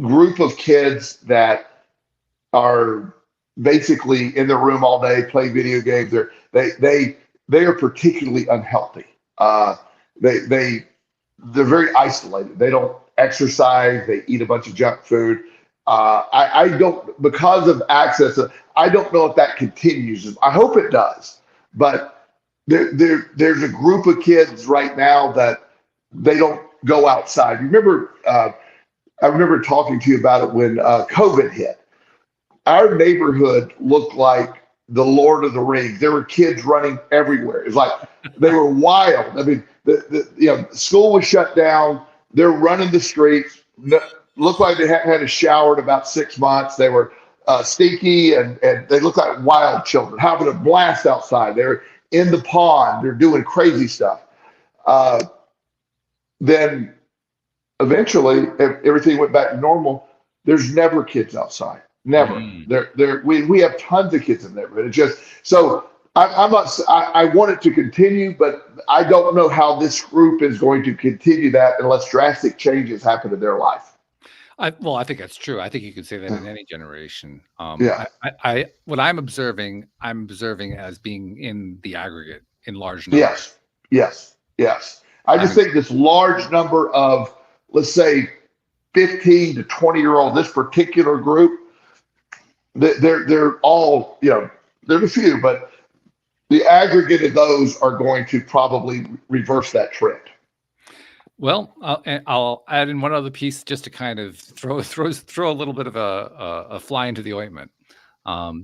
group of kids that are basically in their room all day playing video games. They are particularly unhealthy. They're very isolated. They don't exercise. They eat a bunch of junk food. I don't, because of access. I don't know if that continues. I hope it does, but there's a group of kids right now that they don't go outside. Remember, I remember talking to you about it when COVID hit. Our neighborhood looked like the Lord of the Rings. There were kids running everywhere. It's like they were wild. I mean, school was shut down. They're running the streets. Looked like they hadn't had a shower in about 6 months. They were stinky and they looked like wild children having a blast outside. They're in the pond. They're doing crazy stuff. Then eventually everything went back to normal. There's never kids outside. Never. We have tons of kids in there, but it just so I'm not. I want it to continue, but I don't know how this group is going to continue that unless drastic changes happen in their life. I think that's true. I think you could say that in any generation. Yeah. What I'm observing as being in the aggregate in large numbers. Yes. I just think this large number of, let's say, 15 to 20-year-old, this particular group, they're all, they're a few, but the aggregate of those are going to probably reverse that trend. Well, I'll add in one other piece just to kind of throw a little bit of a fly into the ointment.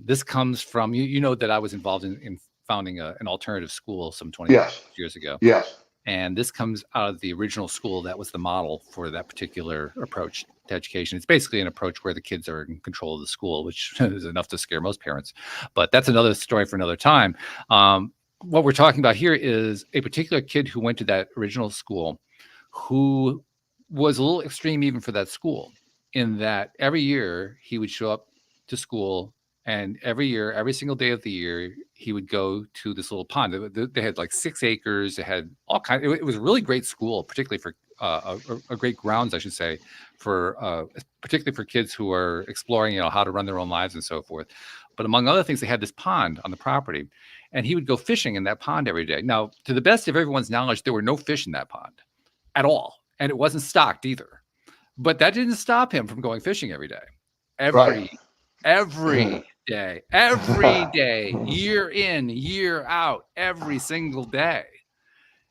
This comes from you know that I was involved in founding an alternative school some 20 years ago. Yes. And this comes out of the original school that was the model for that particular approach to education. It's basically an approach where the kids are in control of the school, which is enough to scare most parents. But that's another story for another time. What we're talking about here is a particular kid who went to that original school who was a little extreme even for that school, in that every year he would show up to school, and every single day of the year, he would go to this little pond. They had like 6 acres. They had all kinds. It was a really great school, particularly for a great grounds, I should say, for particularly for kids who are exploring, how to run their own lives and so forth. But among other things, they had this pond on the property, and he would go fishing in that pond every day. Now, to the best of everyone's knowledge, there were no fish in that pond at all, and it wasn't stocked either. But that didn't stop him from going fishing every day. Every day, year in, year out, every single day.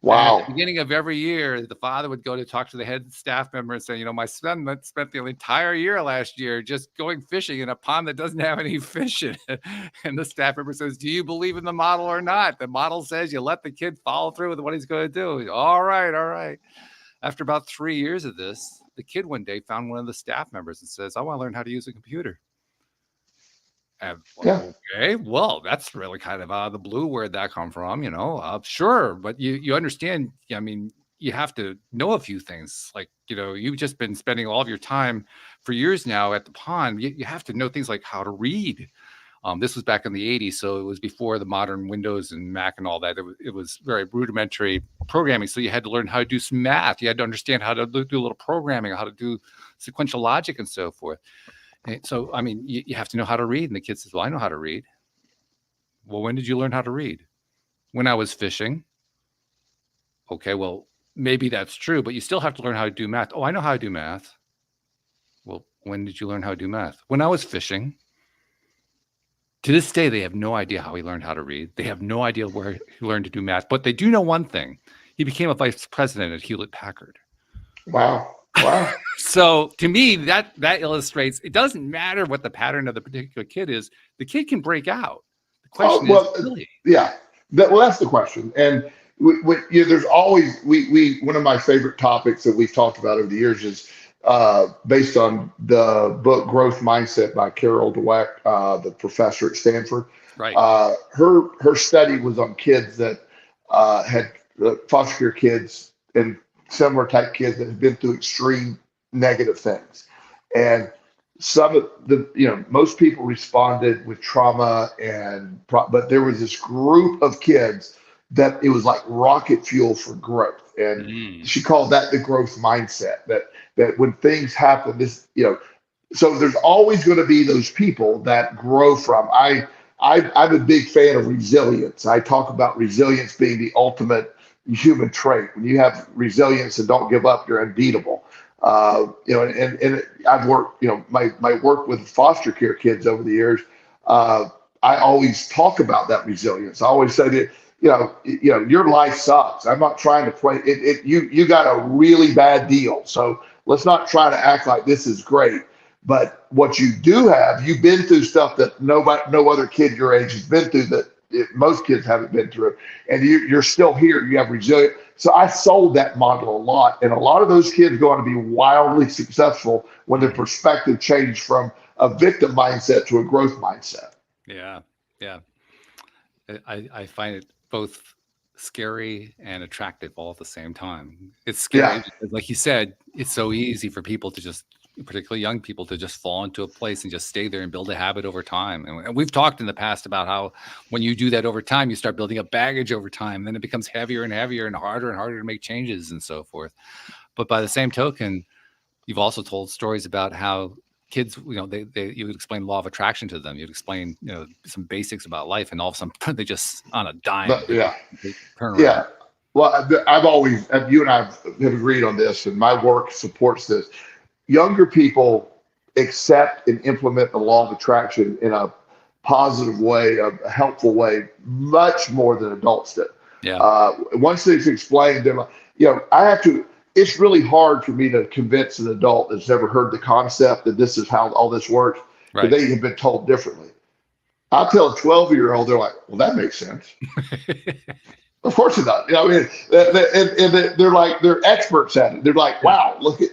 Wow. And at the beginning of every year, the father would go to talk to the head staff member and say, my son spent the entire year last year just going fishing in a pond that doesn't have any fish in it. And the staff member says, do you believe in the model or not? The model says you let the kid follow through with what he's going to do. All right. After about 3 years of this, the kid one day found one of the staff members and says, I want to learn how to use a computer. Okay, well, that's really kind of out of the blue. Where'd that come from? Sure, but you understand. I mean, you have to know a few things. Like, you've just been spending all of your time for years now at the pond. You have to know things like how to read. This was back in the 80s, so it was before the modern Windows and Mac and all that. It was very rudimentary programming, so you had to learn how to do some math. You had to understand how to do a little programming, how to do sequential logic and so forth. So, I mean, you have to know how to read. And the kid says, well, I know how to read. Well, when did you learn how to read? When I was fishing. Okay, well, maybe that's true, but you still have to learn how to do math. Oh, I know how to do math. Well, when did you learn how to do math? When I was fishing. To this day, they have no idea how he learned how to read. They have no idea where he learned to do math, but they do know one thing. He became a vice president at Hewlett-Packard. Wow. So to me, that illustrates it doesn't matter what the pattern of the particular kid is. The kid can break out. The question is, really? Yeah. That's the question. And there's always one of my favorite topics that we've talked about over the years is based on the book Growth Mindset by Carol Dweck, the professor at Stanford. Right. Her study was on kids that had foster care kids and similar type kids that had been through extreme negative things. And some of the, most people responded with trauma but there was this group of kids that it was like rocket fuel for growth. And she called that the growth mindset, that when things happen, so there's always going to be those people that grow from. I'm a big fan of resilience. I talk about resilience being the ultimate human trait. When you have resilience and don't give up, you're unbeatable. And I've worked, my work with foster care kids over the years. I always talk about that resilience. I always say that, your life sucks. I'm not trying to play it. You got a really bad deal. So let's not try to act like this is great. But what you do have, you've been through stuff that no other kid your age has been through, that most kids haven't been through, and you're still here. You have resilience. So I sold that model a lot, and a lot of those kids go on to be wildly successful when their perspective changed from a victim mindset to a growth mindset. Yeah, yeah. I find it both scary and attractive all at the same time. It's scary because, like you said, it's so easy for people to just, particularly young people, to just fall into a place and just stay there and build a habit over time. And we've talked in the past about how when you do that over time, you start building up baggage over time. Then it becomes heavier and heavier and harder to make changes and so forth. But by the same token, you've also told stories about how kids, you would explain law of attraction to them. You'd explain, some basics about life, and all of a sudden they just on a dime. They turn around. Yeah. Well, I've always, you and I have agreed on this, and my work supports this. Younger people accept and implement the law of attraction in a positive way, a helpful way, much more than adults do. Yeah. Once they've explained them, it's really hard for me to convince an adult that's never heard the concept that this is how all this works, right. They have been told differently. I tell a 12-year-old, they're like, well, that makes sense. Of course it does. They're like, they're experts at it. They're like, wow, look at,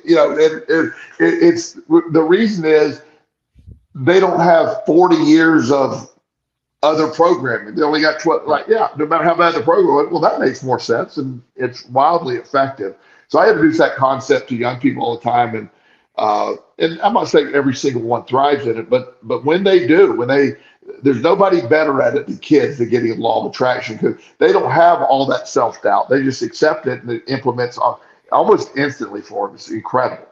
it's the reason is they don't have 40 years of other programming. They only got 12. Like, no matter how bad the program was, well, that makes more sense, and it's wildly effective. So I introduce that concept to young people all the time, and I'm not saying every single one thrives in it, but when they do, there's nobody better at it than kids at getting a law of attraction, because they don't have all that self-doubt. They just accept it, and it implements almost instantly for them. It's incredible.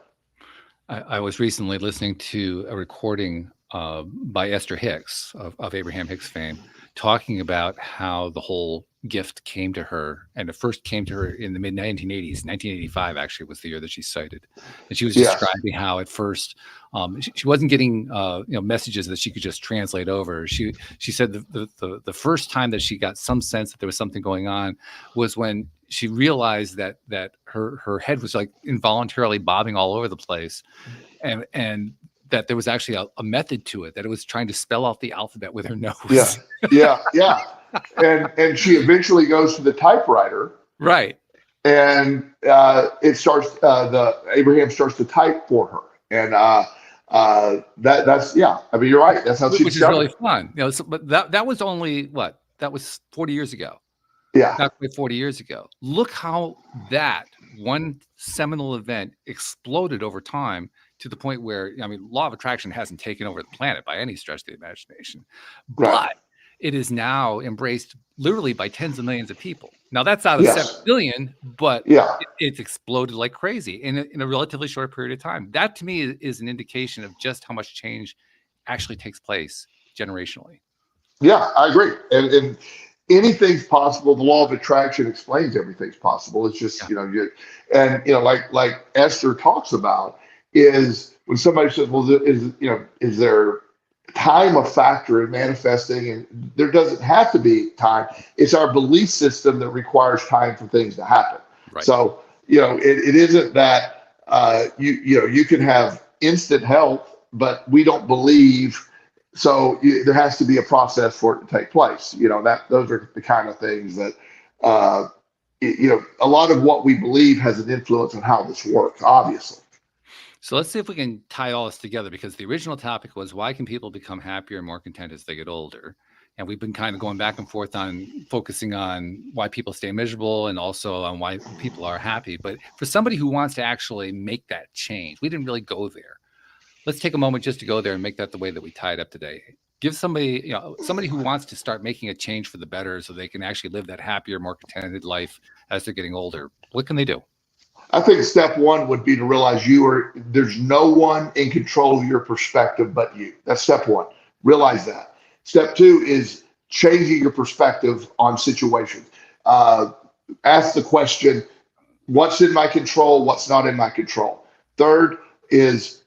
I was recently listening to a recording by Esther Hicks of Abraham Hicks fame, talking about how the whole gift came to her, and it first came to her in the mid 1980s. 1985 actually was the year that she cited, and she was describing how at first she wasn't getting messages that she could just translate over. She said the first time that she got some sense that there was something going on was when she realized that her head was like involuntarily bobbing all over the place, and that there was actually a method to it, that it was trying to spell out the alphabet with her nose. Yeah. And she eventually goes to the typewriter. Right. And it starts, Abraham starts to type for her. And that's, I mean, you're right. That's how she Which is really fun. But that was only what? That was 40 years ago. Yeah. Not quite 40 years ago. Look how that one seminal event exploded over time, to the point where, law of attraction hasn't taken over the planet by any stretch of the imagination, but it is now embraced literally by tens of millions of people. Now that's out of 7 billion, but it's exploded like crazy in a relatively short period of time. That to me is an indication of just how much change actually takes place generationally. Yeah, I agree. And anything's possible. The law of attraction explains everything's possible. It's just, like Esther talks about, is when somebody says, well, is there time a factor in manifesting? And there doesn't have to be time. It's our belief system that requires time for things to happen. Right. So, it isn't that you can have instant health, but we don't believe. So there has to be a process for it to take place. Those are the kind of things that, a lot of what we believe has an influence on how this works, obviously. So let's see if we can tie all this together, because the original topic was, why can people become happier and more content as they get older? And we've been kind of going back and forth on focusing on why people stay miserable and also on why people are happy. But for somebody who wants to actually make that change, we didn't really go there. Let's take a moment just to go there and make that the way that we tie it up today. Give somebody, somebody who wants to start making a change for the better so they can actually live that happier, more contented life as they're getting older. What can they do? I think step one would be to realize there's no one in control of your perspective but you. That's step one. Realize that. Step two is changing your perspective on situations. Ask the question, what's in my control? What's not in my control? Third is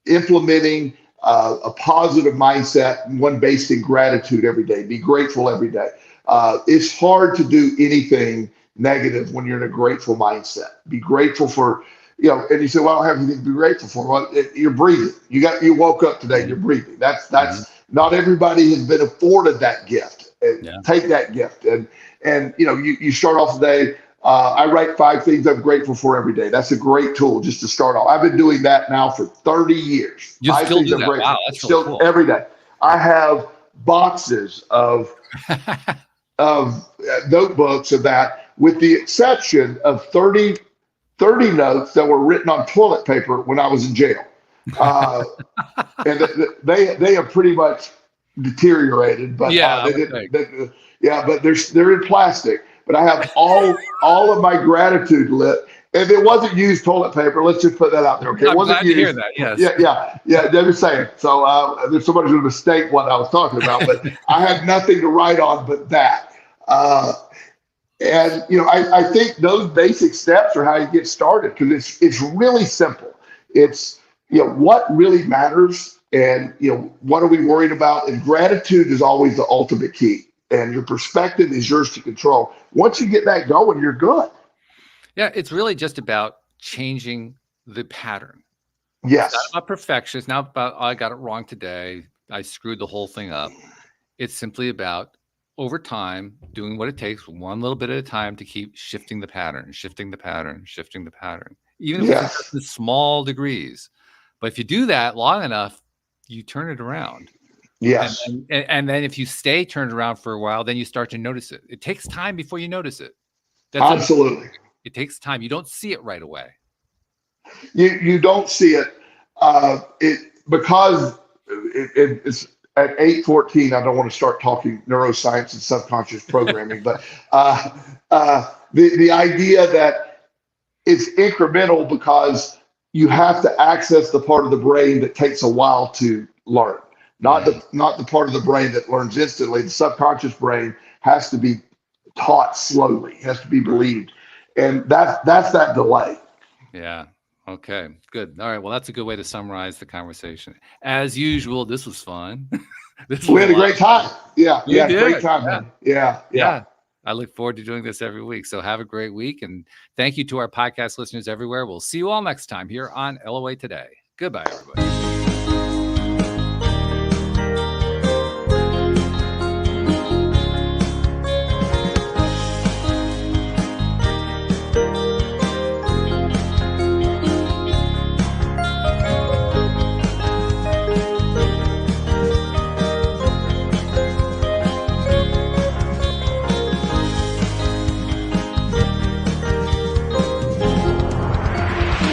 implementing a positive mindset, one based in gratitude every day. Be grateful every day. It's hard to do anything negative when you're in a grateful mindset. Be grateful for, and you say, well, I don't have anything to be grateful for. Well, you're breathing. You woke up today, you're breathing. That's not everybody has been afforded that gift. Take that gift. And you start off the day. I write 5 things I'm grateful for every day. That's a great tool just to start off. I've been doing that now for 30 years. You still do that? Wow, that's still really cool. Every day. I have boxes of notebooks of that, with the exception of 30 notes that were written on toilet paper when I was in jail. And they have pretty much deteriorated, but but they're in plastic. But I have all of my gratitude lit. If it wasn't used toilet paper, let's just put that out there. Okay, I'm it wasn't glad used. To hear that. Yes. Yeah. They're just saying. So there's somebody's going to mistake what I was talking about, but I had nothing to write on but that. And I think those basic steps are how you get started, because it's really simple. It's what really matters, and what are we worried about? And gratitude is always the ultimate key. And your perspective is yours to control. Once you get that going, you're good. Yeah, it's really just about changing the pattern. Yes. It's not about perfection. It's not about, I got it wrong today, I screwed the whole thing up. It's simply about, over time, doing what it takes, one little bit at a time, to keep shifting the pattern, even if it's just in small degrees. But if you do that long enough, you turn it around. Yes. And then if you stay turned around for a while, then you start to notice it. It takes time before you notice it. Absolutely. It takes time. You don't see it right away. You don't see it. Because it's at 8:14. I don't want to start talking neuroscience and subconscious programming, but the idea that it's incremental, because you have to access the part of the brain that takes a while to learn. Not the part of the brain that learns instantly. The subconscious brain has to be taught slowly, has to be believed. And that's that delay. Yeah. Okay, good. All right. Well, that's a good way to summarize the conversation. As usual, this was fun. We had a great time. Yeah. Great time, yeah. man. Yeah. I look forward to doing this every week. So have a great week. And thank you to our podcast listeners everywhere. We'll see you all next time here on LOA Today. Goodbye, everybody.